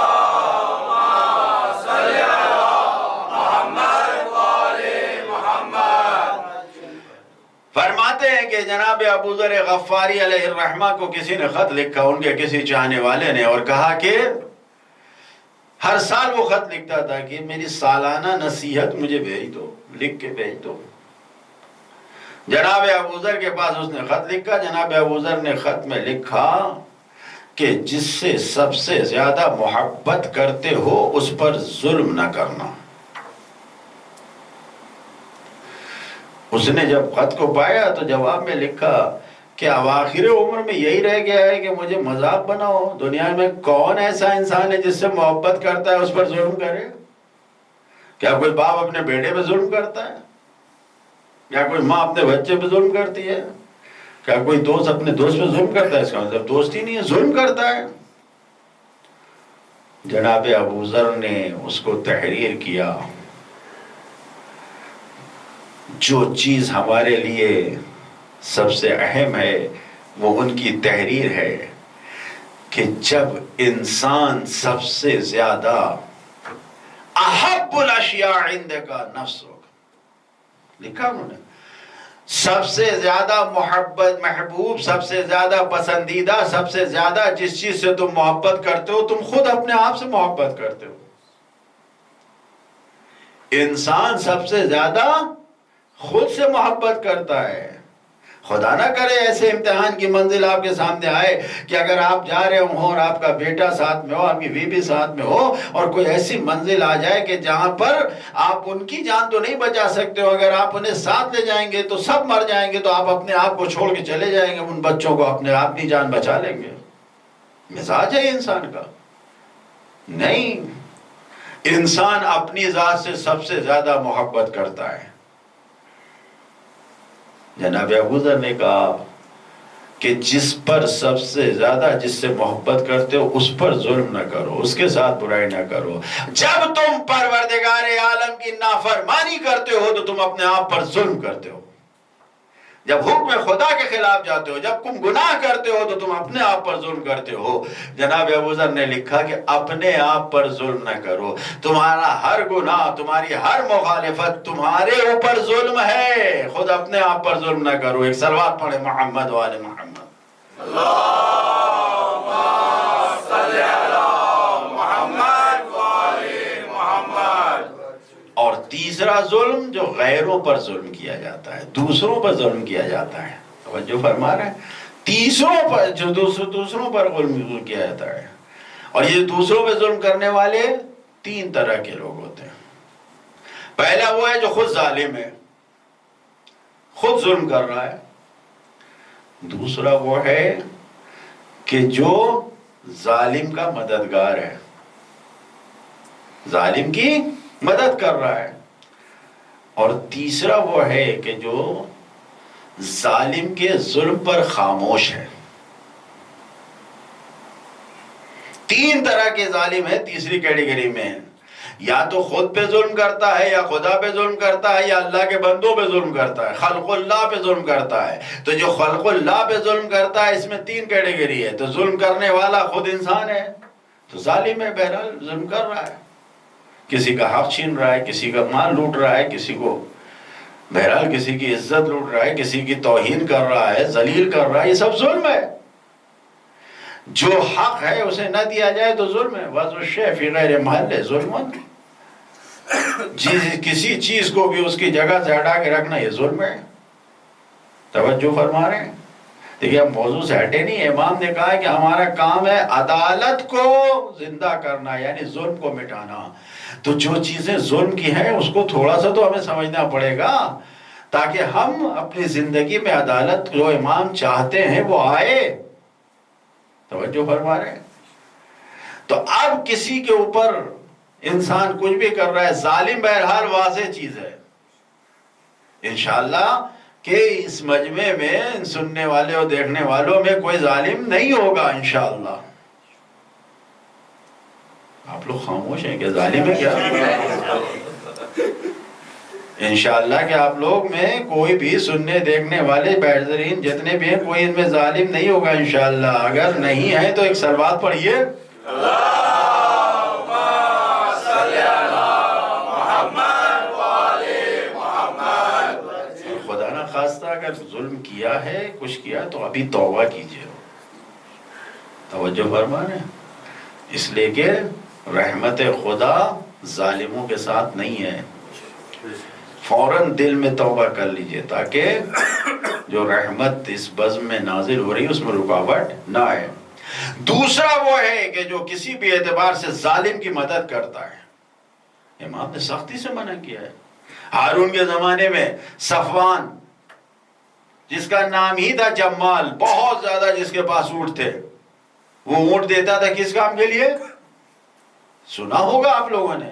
S1: فرماتے ہیں کہ جناب ابو ذر غفاری علیہ الرحمہ کو کسی نے خط لکھا، ان کے کسی چاہنے والے نے، اور کہا کہ ہر سال وہ خط لکھتا تھا کہ میری سالانہ نصیحت مجھے بھیج دو، لکھ کے بھیج دو۔ جناب ابو ذر کے پاس اس نے خط لکھا۔ جناب ابو ذر نے خط میں لکھا کہ جس سے سب سے زیادہ محبت کرتے ہو اس پر ظلم نہ کرنا۔ اس نے جب خط کو پایا تو جواب میں لکھا کہ اواخر عمر میں یہی رہ گیا ہے کہ مجھے مذاق بناؤ۔ دنیا میں کون ایسا انسان ہے جس سے محبت کرتا ہے اس پر ظلم کرے؟ کیا کوئی باپ اپنے بیٹے پہ ظلم کرتا ہے؟ کیا کوئی ماں اپنے بچے پہ ظلم کرتی ہے؟ کیا کوئی دوست اپنے دوست پہ ظلم کرتا ہے؟ اس کا مطلب دوستی نہیں ہے، ظلم کرتا ہے۔ جناب ابو ذر نے اس کو تحریر کیا۔ جو چیز ہمارے لیے سب سے اہم ہے وہ ان کی تحریر ہے کہ جب انسان سب سے زیادہ احب الاشیاء عندک نفسک، لکھا انہوں نے، سب سے زیادہ محبوب، سب سے زیادہ پسندیدہ، سب سے زیادہ جس چیز سے تم محبت کرتے ہو، تم خود اپنے آپ سے محبت کرتے ہو۔ انسان سب سے زیادہ خود سے محبت کرتا ہے۔ خدا نہ کرے ایسے امتحان کی منزل آپ کے سامنے آئے کہ اگر آپ جا رہے ہوں اور آپ کا بیٹا ساتھ میں ہو، آپ کی بیوی ساتھ میں ہو، اور کوئی ایسی منزل آ جائے کہ جہاں پر آپ ان کی جان تو نہیں بچا سکتے ہو، اگر آپ انہیں ساتھ لے جائیں گے تو سب مر جائیں گے، تو آپ اپنے آپ کو چھوڑ کے چلے جائیں گے، ان بچوں کو اپنی جان بچا لیں گے۔ مزاج ہے انسان کا؟ نہیں، انسان اپنی ذات سے سب سے زیادہ محبت کرتا ہے۔ جناب ابو ذر نے کہا کہ جس پر سب سے زیادہ جس سے محبت کرتے ہو اس پر ظلم نہ کرو، اس کے ساتھ برائی نہ کرو۔ جب تم پروردگار عالم کی نافرمانی کرتے ہو تو تم اپنے آپ پر ظلم کرتے ہو۔ جب حکم خدا کے خلاف جاتے ہو، جب تم گناہ کرتے ہو تو تم اپنے آپ پر ظلم کرتے ہو۔ جناب ابو ذر نے لکھا کہ اپنے آپ پر ظلم نہ کرو، تمہارا ہر گناہ، تمہاری ہر مخالفت تمہارے اوپر ظلم ہے، خود اپنے آپ پر ظلم نہ کرو۔ ایک صلوات پڑھے محمد و آل محمد۔
S2: اللہم صلی علی محمد و آل محمد۔
S1: اور تیسرا ظلم جو غیروں پر ظلم کیا جاتا ہے، دوسروں پر ظلم کیا جاتا ہے، توجہ فرما رہے ہیں، تیسروں پر جو دوسروں پر ظلم کیا جاتا ہے۔ اور یہ دوسروں پر ظلم کرنے والے تین طرح کے لوگ ہوتے ہیں۔ پہلا وہ ہے جو خود ظالم ہے، خود ظلم کر رہا ہے۔ دوسرا وہ ہے کہ جو ظالم کا مددگار ہے، ظالم کی مدد کر رہا ہے۔ اور تیسرا وہ ہے کہ جو ظالم کے ظلم پر خاموش ہے۔ تین طرح کے ظالم ہیں تیسری کیٹیگری میں۔ یا تو خود پہ ظلم کرتا ہے، یا خدا پہ ظلم کرتا ہے، یا اللہ کے بندوں پہ ظلم کرتا ہے، خلق اللہ پہ ظلم کرتا ہے۔ تو جو خلق اللہ پہ ظلم کرتا ہے اس میں 3 کیٹیگری ہے۔ تو ظلم کرنے والا خود انسان ہے تو ظالم ہے، بہرحال ظلم کر رہا ہے، کسی کا حق چھین رہا ہے، کسی کا مال لوٹ رہا ہے، کسی کو بہرحال کسی کی عزت لوٹ رہا ہے، کسی کی توہین کر رہا ہے، ذلیل کر رہا ہے، یہ سب ظلم ہے۔ جو حق ہے اسے نہ دیا جائے تو ظلم ہے۔ وضع الشیء فی غیر محلہ ظلم، کسی چیز کو بھی اس کی جگہ سے ہٹا کے رکھنا یہ ظلم ہے۔ توجہ فرما رہے ہیں؟ دیکھیے اب موضوع سے ہٹے نہیں، امام نے کہا کہ ہمارا کام ہے عدالت کو زندہ کرنا، یعنی ظلم کو مٹانا۔ تو جو چیزیں ظلم کی ہیں اس کو تھوڑا سا تو ہمیں سمجھنا پڑے گا تاکہ ہم اپنی زندگی میں عدالت جو امام چاہتے ہیں وہ آئے۔ توجہ فرما رہے ہیں؟ تو اب کسی کے اوپر انسان کچھ بھی کر رہا ہے، ظالم بہرحال واضح چیز ہے انشاءاللہ کہ اس مجمع میں سننے والے اور دیکھنے والوں میں کوئی ظالم نہیں ہوگا انشاءاللہ۔ آپ لوگ خاموش ہیں کہ ظالم ہے کیا؟ انشاءاللہ کہ آپ لوگ میں کوئی بھی سننے دیکھنے والے بیٹھزرین جتنے بھی ہیں کوئی ان میں ظالم نہیں ہوگا انشاءاللہ۔ اگر نہیں ہے تو ایک سلوات پڑھیے، خدا نہ خواستہ اگر ظلم کیا ہے کچھ کیا تو ابھی توبہ کیجئے۔ توجہ فرما رہے ہیں؟ اس لیے کہ رحمت خدا ظالموں کے ساتھ نہیں ہے۔ فوراً دل میں توبہ کر لیجئے تاکہ جو رحمت اس بزم میں نازل ہو رہی ہے اس میں رکاوٹ نہ آئے۔ دوسرا وہ ہے کہ جو کسی بھی اعتبار سے ظالم کی مدد کرتا ہے، امام نے سختی سے منع کیا ہے۔ ہارون کے زمانے میں صفوان جس کا نام ہی تھا جمال، بہت زیادہ جس کے پاس اونٹ تھے، وہ اونٹ دیتا تھا کس کام کے لیے؟ سنا ہوگا آپ لوگوں نے،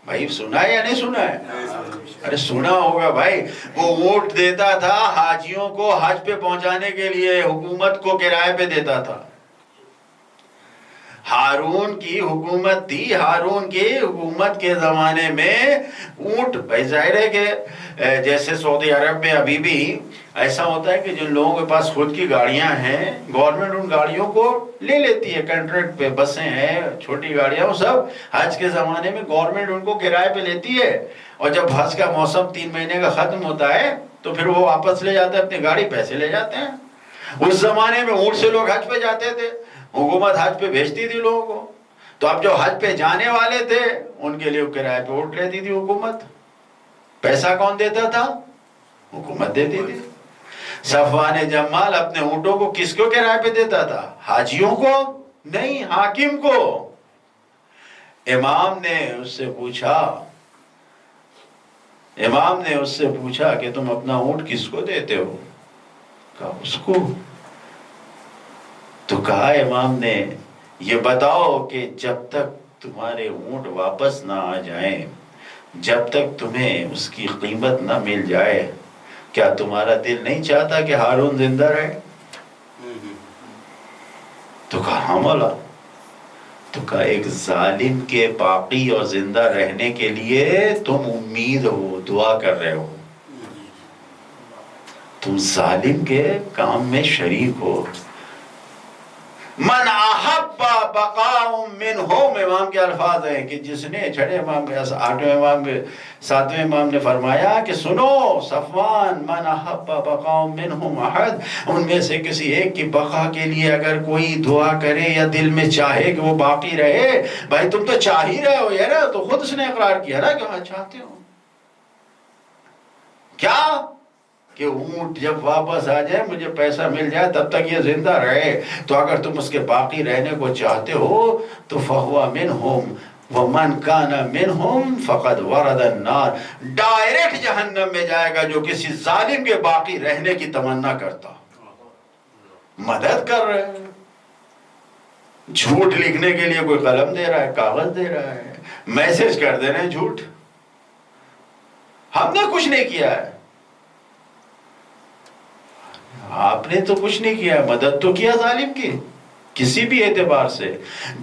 S1: بھائی سنا ہے یا نہیں سنا ہے؟ ارے سنا ہوگا بھائی۔ وہ اونٹ دیتا تھا حاجیوں کو حج پہ پہنچانے کے لیے، حکومت کو کرائے پہ دیتا تھا۔ ہارون کی حکومت تھی، ہارون کی حکومت کے زمانے میں اونٹ، بھائی ظاہر ہے کہ جیسے سعودی عرب میں ابھی بھی ایسا ہوتا ہے کہ جن لوگوں کے پاس خود کی گاڑیاں ہیں گورنمنٹ ان گاڑیوں کو لے لیتی ہے کنٹریکٹ پہ، بسیں ہیں، چھوٹی گاڑیاں، وہ سب حج کے زمانے میں گورنمنٹ ان کو کرائے پہ لیتی ہے، اور جب حج کا موسم 3 مہینے کا ختم ہوتا ہے تو پھر وہ واپس لے جاتے ہیں اپنی گاڑی، پیسے لے جاتے ہیں۔ اس زمانے میں اونٹ سے لوگ حج پہ جاتے تھے، حکومت حج پہ بھیجتی تھی لوگوں کو، تو اب جو حج پہ جانے والے تھے ان کے لیے کرائے پہ اونٹ لیتی تھی حکومت۔ پیسہ کون دیتا تھا؟ حکومت دیتی تھی۔ صفوان جمال اپنے اونٹوں کو کس کو کرائے پہ دیتا تھا؟ حاجیوں کو نہیں، حاکم کو۔ امام نے اس سے پوچھا کہ تم اپنا اونٹ کس کو دیتے ہو؟ کہا اس کو۔ تو کہا امام نے یہ بتاؤ کہ جب تک تمہارے اونٹ واپس نہ آ جائیں، جب تک تمہیں اس کی قیمت نہ مل جائے، کیا تمہارا دل نہیں چاہتا کہ ہارون زندہ رہے؟ تو کہا ہاں مولا۔ تو کہا ایک ظالم کے باقی اور زندہ رہنے کے لیے تم امید ہو، دعا کر رہے ہو، تم ظالم کے کام میں شریک ہو۔ من احب بقاء منہم، امام کے الفاظ ہیں کہ جس نے، چھٹے امام کے 8ویں امام کے 7ویں امام نے فرمایا کہ سنو صفوان، من احب بقاء منہم احد، ان میں سے کسی ایک کی بقا کے لیے اگر کوئی دعا کرے یا دل میں چاہے کہ وہ باقی رہے، بھائی تم تو چاہ ہی رہے ہو یار، تو خود اس نے اقرار کیا نا کہ میں چاہتے ہوں کیا کہ اونٹ جب واپس آ جائے، مجھے پیسہ مل جائے، تب تک یہ زندہ رہے، تو اگر تم اس کے باقی رہنے کو چاہتے ہو تو فَهُوَ مِنْهُمْ وَمَنْ كَانَ مِنْهُمْ فَقَدْ وَرَدَ النَّارِ، ڈائریکٹ جہنم میں جائے گا جو کسی ظالم کے باقی رہنے کی تمنا کرتا۔ مدد کر رہے ہیں، جھوٹ لکھنے کے لیے کوئی قلم دے رہا ہے، کاغذ دے رہا ہے، میسج کر دے رہے ہیں جھوٹ، ہم نے کچھ نہیں کیا ہے، آپ نے تو کچھ نہیں کیا، مدد تو کیا ظالم کی۔ کسی بھی اعتبار سے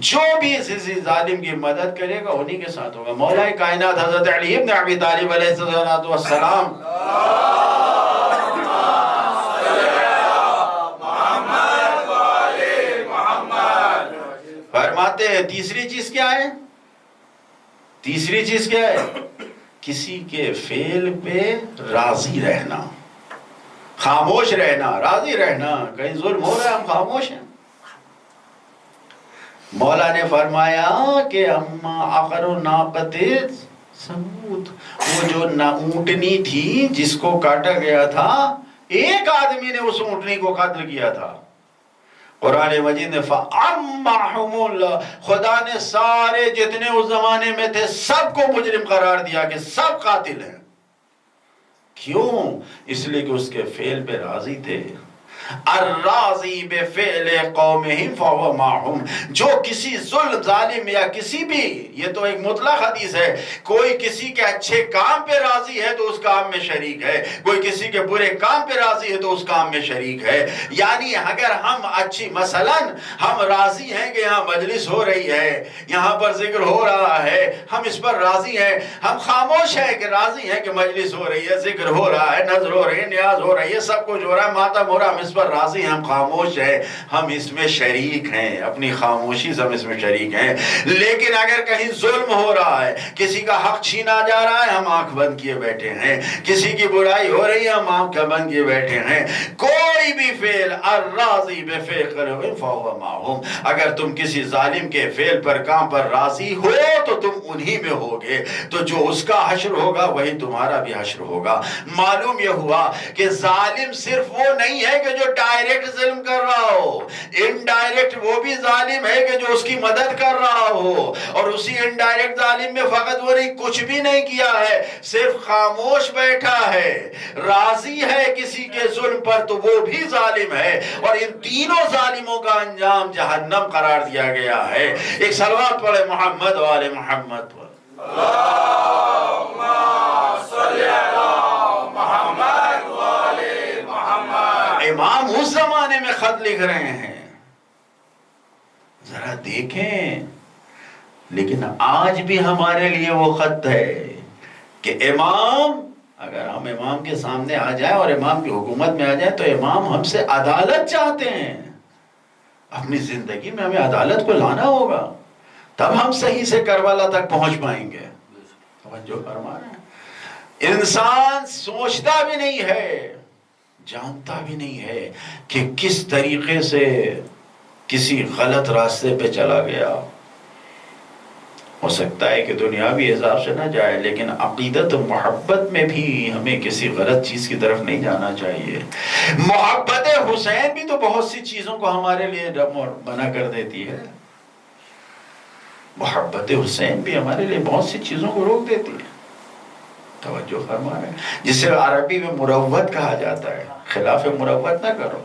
S1: جو بھی کسی ظالم کی مدد کرے گا انہی کے ساتھ ہوگا. مولا کائنات حضرت علی ابن ابی طالب علیہ السلام فرماتے ہیں تیسری چیز کیا ہے؟ تیسری چیز کیا ہے؟ کسی کے فعل پہ راضی رہنا، خاموش رہنا، راضی رہنا. کہیں ظلم ہو رہا ہے ہم خاموش ہیں. مولا نے فرمایا کہ اما عقر ناقۃ ثمود، وہ جو اونٹنی تھی جس کو کاٹا گیا تھا، ایک آدمی نے اس اونٹنی کو قتل کیا تھا. قرآن مجید نے فَأَمَّهُمُ اللَّهُ، خدا نے سارے جتنے اس زمانے میں تھے سب کو مجرم قرار دیا کہ سب قاتل ہیں. کیوں؟ اس لیے کہ اس کے فعل پہ راضی تھے. الراضی بفعل قومہم فہو معہم، جو کسی ظلم ظالم یا کسی بھی، یہ تو ایک مطلق حدیث ہے، کوئی کسی کے اچھے کام پہ راضی ہے تو اس کام میں شریک ہے، کوئی کسی کے برے کام پہ راضی ہے تو اس کام میں شریک ہے. یعنی اگر ہم اچھی، مثلا ہم راضی ہیں کہ یہاں مجلس ہو رہی ہے، یہاں پر ذکر ہو رہا ہے، ہم اس پر راضی ہیں، ہم خاموش ہیں کہ راضی ہیں کہ مجلس ہو رہی ہے، ذکر ہو رہا ہے، نظر ہو رہی ہے، نیاز ہو رہی ہے، سب کچھ ہو رہا ہے، ماتم ہو رہا ہے، ہم اس پر راضی ہیں، ہم خاموش ہیں، ہم اس میں شریک ہیں، اپنی خاموشی سے ہم اس میں شریک ہیں. لیکن اگر کہیں ظلم ہو رہا ہے، کسی کا حق چھینا جا رہا ہے، ہم آنکھ بند کیے بیٹھے ہیں، کسی کی برائی ہو رہی ہے، ہم آنکھ بند کیے بیٹھے ہیں. کوئی بھی فعل الراضی بفعل فہو معہم، اگر تم کسی ظالم کے فعل پر کام پر راضی ہو تو تم انہی میں ہوگے، تو جو اس کا حشر ہوگا وہی تمہارا بھی حشر ہوگا. معلوم یہ ہوا کہ ظالم صرف وہ نہیں ہے کہ جو ڈائریکٹ ظلم کر رہا ہو، انڈائریکٹ وہ بھی ظالم ہے کہ جو اس کی مدد کر رہا ہو. اور اسی انڈائریکٹ ظالم میں فقط وہ نہیں، کچھ بھی نہیں کیا ہے، صرف خاموش بیٹھا ہے، راضی ہے کسی کے ظلم پر تو وہ بھی ظالم ہے. اور ان تینوں ظالموں کا انجام جہنم قرار دیا گیا ہے. ایک صلوات پڑھے محمد و آل محمد پر.
S2: اللہم صلی علی محمد و آل محمد.
S1: امام اس زمانے میں خط لکھ رہے ہیں، ذرا دیکھیں. لیکن آج بھی ہمارے لیے وہ خط ہے کہ امام، اگر ہم امام کے سامنے آ جائیں اور امام کی حکومت میں آ جائیں تو امام ہم سے عدالت چاہتے ہیں. اپنی زندگی میں ہمیں عدالت کو لانا ہوگا، تب ہم صحیح سے کربلا تک پہنچ پائیں گے. توجہ فرما رہے ہیں. انسان سوچتا بھی نہیں ہے، جانتا بھی نہیں ہے کہ کس طریقے سے کسی غلط راستے پہ چلا گیا. ہو سکتا ہے کہ دنیاوی حساب سے نہ جائے، لیکن عقیدت و محبت میں بھی ہمیں کسی غلط چیز کی طرف نہیں جانا چاہیے. محبت حسین بھی تو بہت سی چیزوں کو ہمارے لیے منع کر دیتی ہے. محبت حسین بھی ہمارے لیے بہت سی چیزوں کو روک دیتی ہے. توجہ فرما رہے ہیں. جسے عربی میں مروت کہا جاتا ہے، خلاف مروت نہ کرو.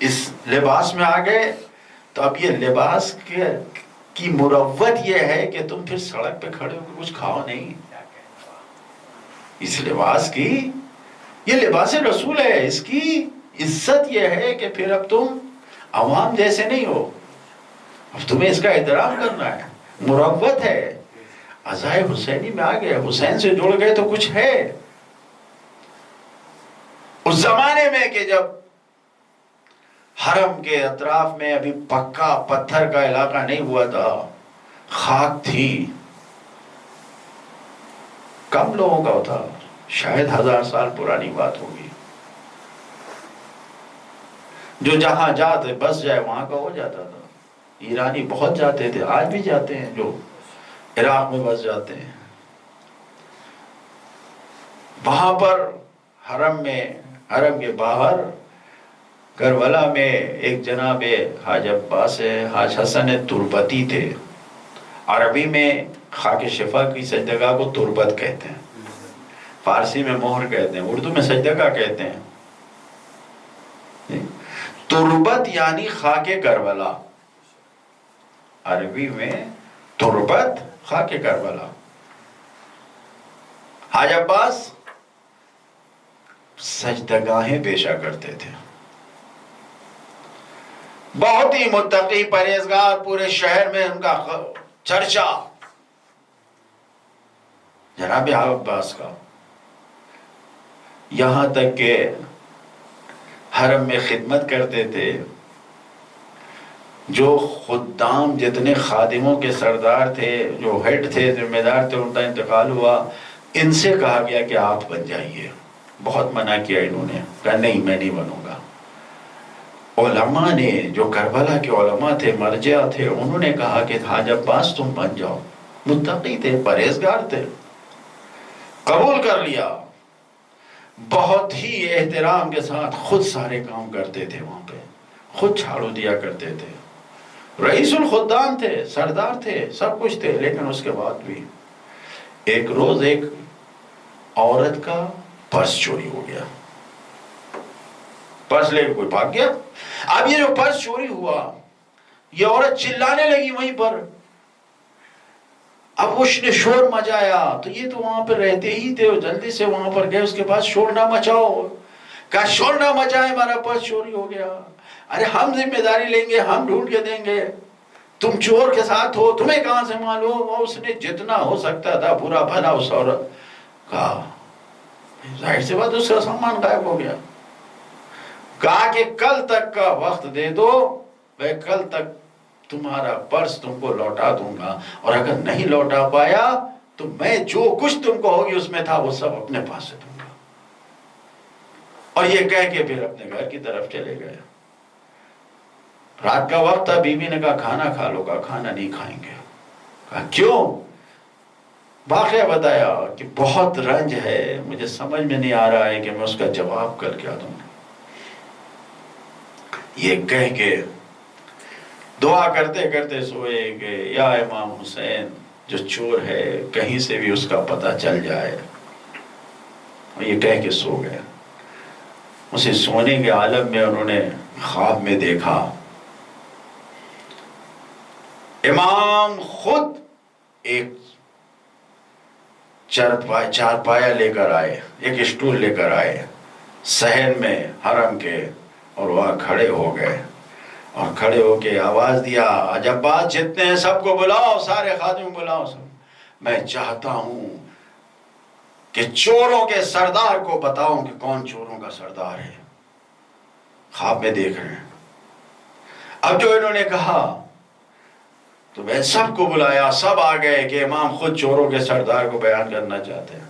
S1: اس لباس میں آ گئے تو اب یہ لباس کی مروت یہ ہے کہ تم پھر سڑک پہ کھڑے ہو کے کچھ کھاؤ نہیں. اس لباس کی، یہ لباس رسول ہے، اس کی عزت یہ ہے کہ پھر اب تم عوام جیسے نہیں ہو، اب تمہیں اس کا احترام کرنا ہے. مروت ہے. عزائے حسینی میں آ گئے، حسین سے جڑ گئے تو کچھ ہے. اس زمانے میں کہ جب حرم کے اطراف میں ابھی پکا پتھر کا علاقہ نہیں ہوا تھا، خاک تھی، کم لوگوں کا تھا، شاید 1000 سال پرانی بات ہوگی. جو جہاں جاتے بس جائے وہاں کا ہو جاتا تھا. ایرانی بہت جاتے تھے، آج بھی جاتے ہیں، جو عراق میں بس جاتے ہیں. وہاں پر حرم میں، حرم کے باہر کربلا میں ایک جناب حاج عباس حاج حسن تربتی تھے. عربی میں خاک شفا کی سجدگاہ کو تربت کہتے ہیں، فارسی میں مہر کہتے ہیں، اردو میں سجدگاہ کہتے ہیں. تربت یعنی خاک کربلا، عربی میں تربت خاک کربلا. حاج عباس سجدگاہیں پیشا کرتے تھے. بہت ہی متقی پرہیزگار، پورے شہر میں ان کا چرچا جناب عباس کا، یہاں تک کہ حرم میں خدمت کرتے تھے، جو خدام جتنے خادموں کے سردار تھے، جو ہیڈ تھے، ذمہ دار تھے، ان کا انتقال ہوا، ان سے کہا گیا کہ آپ بن جائیے، بہت منع کیا انہوں نے، کہا نہیں میں نہیں بنوں گا۔ علماء نے، جو کربلا کے علماء تھے، مرجع تھے، انہوں نے کہا کہ حاج عباس تم بن جاؤ، متقی تھے، پرہیزگار تھے، قبول کر لیا۔ بہت ہی احترام کے ساتھ خود سارے کام کرتے تھے، وہاں پہ خود جھاڑو دیا کرتے تھے، رئیس الخدام تھے، سردار تھے، سب کچھ تھے، لیکن اس کے بعد بھی ایک روز ایک عورت کا پرس چوری ہو گیا، پرس لے کے کوئی بھاگ گیا۔ اب یہ جو پرس چوری ہوا، یہ عورت چلانے لگی وہیں پر، اب اس نے شور مچایا، تو یہ تو وہاں پر رہتے ہی تھے، جلدی سے وہاں پر گئے، اس کے پاس شور نہ مچاؤ، کہا شور نہ مچائے، ہمارا پرس چوری ہو گیا، ارے ہم ذمہ داری لیں گے، ہم ڈھونڈ کے دیں گے، تم چور کے ساتھ ہو، تمہیں کہاں سے معلوم؟ اور اس نے جتنا ہو سکتا تھا برا بھلا اس عورت کہا، ظاہر سی بات اس کا سامان غائب ہو گیا، کہا کہ کل تک کا وقت دے دو، میں کل تک تمہارا پرس تم کو لوٹا دوں گا، اور اگر نہیں لوٹا پایا تو میں جو کچھ تم کو ہوگی اس میں تھا وہ سب اپنے پاس سے دوں گا۔ اور یہ کہہ کے پھر اپنے گھر کی طرف چلے گئے۔ رات کا وقت تھا، بیوی نے کہا کھانا کھا لو، کہا کھانا نہیں کھائیں گے، کہا کیوں؟ واقعہ بتایا کہ بہت رنج ہے، مجھے سمجھ میں نہیں آ رہا ہے کہ میں اس کا جواب کر کیا دوں۔ یہ کہہ کے دعا کرتے کرتے سوئے کہ یا امام حسین، جو چور ہے کہیں سے بھی اس کا پتہ چل جائے، اور یہ کہہ کے سو گئے۔ اسے سونے کے عالم میں انہوں نے خواب میں دیکھا، امام خود ایک چارپایا لے کر آئے، ایک اسٹول لے کر آئے صحن میں حرم کے، اور وہاں کھڑے ہو گئے، اور کھڑے ہو کے آواز دیا، حاج عباس جتنے ہیں سب کو بلاؤ، سارے خادم بلاؤ، سب، میں چاہتا ہوں کہ چوروں کے سردار کو بتاؤں کہ کون چوروں کا سردار ہے۔ خواب میں دیکھ رہے ہیں۔ اب جو انہوں نے کہا تو میں سب کو بلایا، سب آ گئے کہ امام خود چوروں کے سردار کو بیان کرنا چاہتے ہیں۔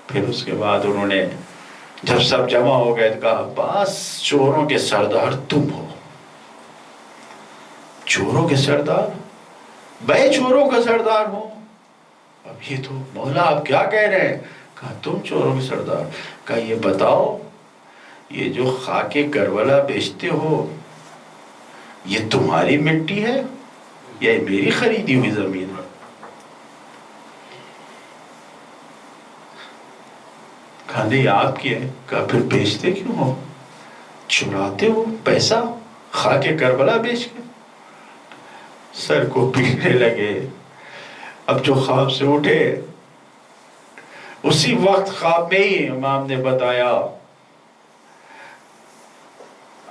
S1: پھر اس کے بعد انہوں نے جب سب جمع ہو گئے تو کہا، عباس چوروں کے سردار تم ہو۔ چوروں کے سردار؟ میں چوروں کا سردار ہوں؟ اب یہ تو مولا آپ کیا کہہ رہے ہیں؟ کہا تم چوروں کے سردار؟ کہا یہ بتاؤ، یہ جو خاک کربلا بیچتے ہو یہ تمہاری مٹی ہے یا میری خریدی ہوئی زمین ہے؟ کہا نہیں آپ کی ہے۔ کہا پھر بیچتے کیوں ہو؟ چراتے ہو پیسہ خاک کربلا بیچ کے؟ سر کو پیٹنے لگے۔ اب جو خواب سے اٹھے، اسی وقت خواب میں ہی امام نے بتایا،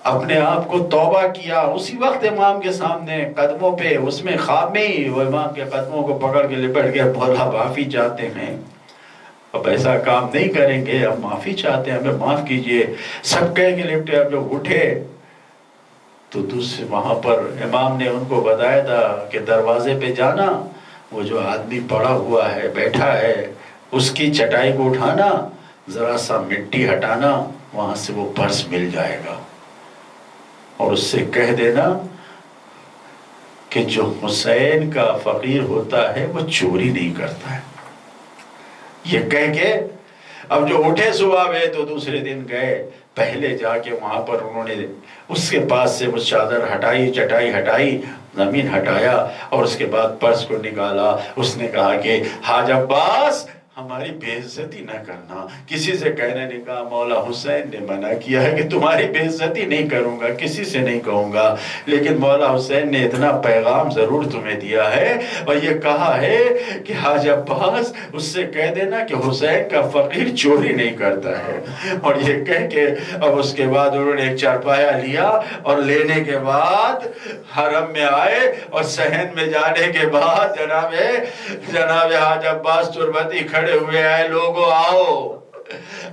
S1: اپنے آپ کو توبہ کیا، اسی وقت امام کے سامنے قدموں پہ، اس میں خواب میں ہی وہ امام کے قدموں کو پکڑ کے لپٹ گیا، بولا معافی چاہتے ہیں، اب ایسا کام نہیں کریں گے، اب معافی چاہتے ہیں، ہمیں معاف کیجئے۔ سب کہہ کے لپٹے۔ اب جو اٹھے تو دوسرے وہاں پر امام نے ان کو بتایا تھا کہ دروازے پہ جانا، وہ جو آدمی پڑا ہوا ہے بیٹھا ہے اس کی چٹائی کو اٹھانا، ذرا سا مٹی ہٹانا، وہاں سے وہ پرس مل جائے گا، اور اس سے کہہ دینا کہ جو حسین کا فقیر ہوتا ہے وہ چوری نہیں کرتا ہے۔ یہ کہہ کے اب جو اٹھے صبح میں تو دوسرے دن گئے، پہلے جا کے وہاں پر انہوں نے اس کے پاس سے وہ چادر ہٹائی، چٹائی ہٹائی، زمین ہٹایا، اور اس کے بعد پرس کو نکالا۔ اس نے کہا کہ حاج عباس ہماری بے عزتی نہ کرنا۔ کسی سے کہنے نے کہا مولا حسین نے منع کیا ہے کہ تمہاری بے عزتی نہیں کروں گا، کسی سے نہیں کہوں گا، لیکن مولا حسین نے اتنا پیغام ضرور تمہیں دیا ہے اور یہ کہا ہے کہ حاج عباس اس سے کہہ دینا کہ حسین کا فقیر چوری نہیں کرتا ہے۔ اور یہ کہہ کے اب اس کے بعد انہوں نے ایک چارپایا لیا اور لینے کے بعد حرم میں آئے اور صحن میں جانے کے بعد جناب حاج عباس تربتی کھڑے ہوئے، اے لوگوں آؤ،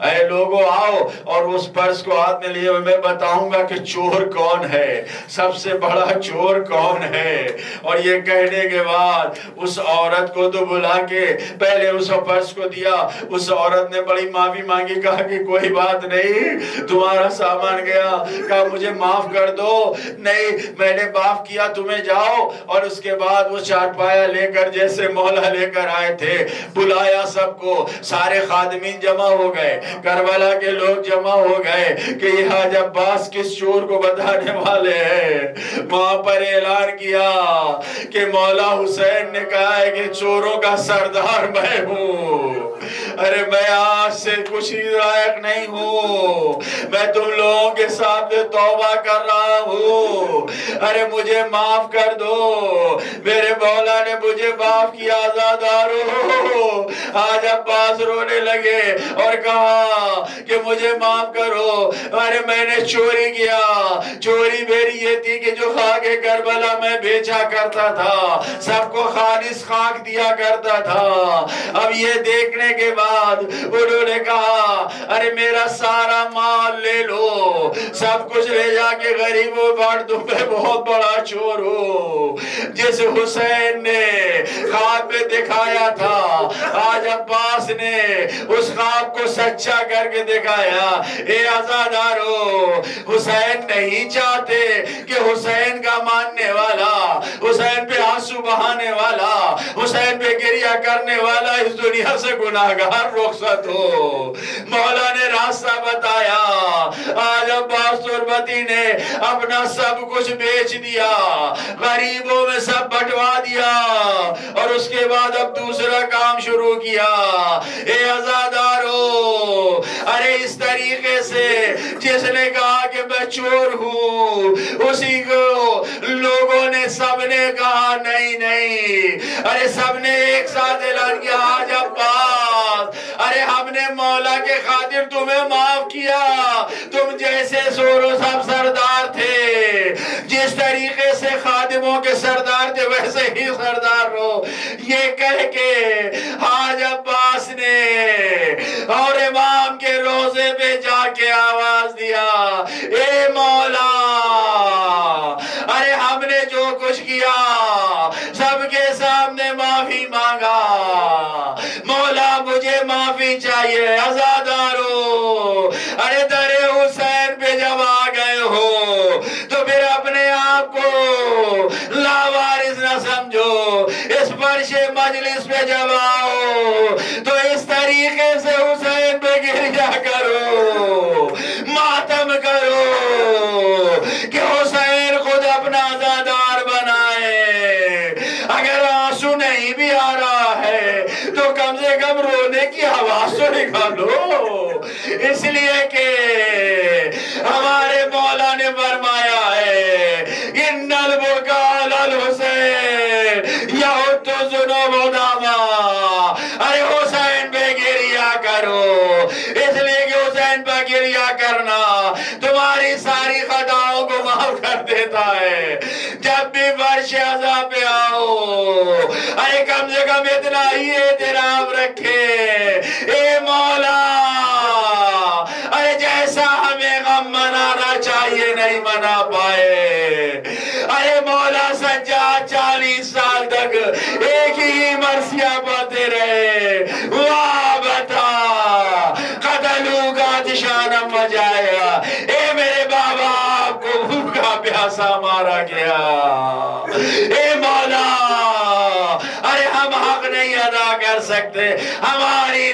S1: اے لوگوں آؤ، اور اس پرس کو ہاتھ میں لیے میں بتاؤں گا کہ چور کون ہے، سب سے بڑا چور کون ہے۔ اور یہ کہنے کے بعد اس عورت کو تو بلا کے پہلے اس پرس کو دیا، اس عورت نے بڑی معافی مانگی، کہا کہ کوئی بات نہیں، تمہارا سامان گیا، کہا مجھے معاف کر دو، نہیں میں نے معاف کیا، تمہیں جاؤ۔ اور اس کے بعد وہ چارپایا لے کر جیسے مولا لے کر آئے تھے، بلایا سب کو، سارے خادمین جمع ہو گئے، کربلا کے لوگ جمع ہو گئے کہ یہ حاج عباس کس چور کو بتانے والے ہیں۔ وہاں پر اعلان کیا کہ مولا حسین نے کہا ہے کہ چوروں کا سردار میں ہوں، ارے میں آج سے کچھ ہی لائق نہیں ہوں، میں تم لوگوں کے سامنے توبہ کر رہا ہوں، ارے مجھے معاف کر دو، میرے مولا نے مجھے معاف کیا، آزادارو۔ حاج عباس رونے لگے اور کہا کہ مجھے معاف کرو، ارے میں نے چوری کیا، چوری میری یہ تھی کہ جو خاک کربلا میں بیچا کرتا تھا، سب کو خالص خاک دیا کرتا تھا۔ اب یہ دیکھنے کے بعد انہوں نے کہا ارے میرا سارا مال لے لو، سب کچھ لے جا کے غریبوں بانٹ دو، میں بہت بڑا چور ہوں۔ جس حسین نے خواب میں دکھایا تھا، حاج عباس نے اس خواب کو سچا کر کے دکھایا۔ اے عزادارو، حسین نہیں چاہتے کہ حسین کا ماننے والا، حسین پہ آنسو بہانے والا، حسین پہ گریہ کرنے والا اس دنیا سے گناہگار رخصت ہو۔ مولا نے راستہ بتایا، حاج عباس تربتی نے اپنا سب کچھ بیچ دیا، غریبوں میں سب بٹوا دیا، اور اس کے بعد اب دوسرا کام شروع کیا۔ اے عزادارو، ارے اس طریقے سے جس نے کہا کہ میں چور ہوں، اسی کو لوگوں نے سب نے کہا نہیں نہیں، ارے سب نے ایک ساتھ اعلان کیا حاج عباس، ارے ہم نے مولا کے خاطر تمہیں معاف کیا، تم جیسے سورو سب سردار تھے، جس طریقے سے خادموں کے سردار تھے ویسے ہی سردار ہو۔ یہ کہہ کے حاج عباس نے اور امام کے روزے پہ جا کے آواز دیا، اے مولا، ارے ہم نے جو کچھ کیا سب کے سامنے معافی مانگا، مولا مجھے معافی چاہیے۔ عزادارو، ارے در حسین پہ جب آ گئے ہو تو پھر اپنے آپ کو لاوارث نہ سمجھو، اس فرش مجلس پہ جب آؤ تو اس طریقے سے حسین پہ گریہ کرو، ماتم کرو کہ حسین خود اپنا عزادار بنائے۔ اگر آنسو نہیں بھی آ رہا ہے تو کم سے کم رونے کی آواز تو نکالو، اس لیے کہ ہمارے مولا نے فرمایا ہے ان البکاء علی الحسین یحط الذنوب دما، ارے حسین پہ گریہ کرو، اس لیے کہ حسین پہ گریہ کرنا تمہاری ساری خطاؤں کو معاف کر دیتا ہے۔ جب بھی فرش عزا پہ آؤ، ارے کم سے کم اتنا ہی اعتراف رکھے، اے مولا، ارے جیسا ہمیں غم منانا چاہیے نہیں منا پائے، ارے مولا سجاد 40 سال تک ایک ہی مرثیہ پڑھتے رہے، واہ بتا قتلوں کا دشانم بجایا، اے میرے بابا آپ کو بھوکا پیاسا مارا گیا، اے مولا، ارے ہم حق نہیں ادا کر سکتے، ہماری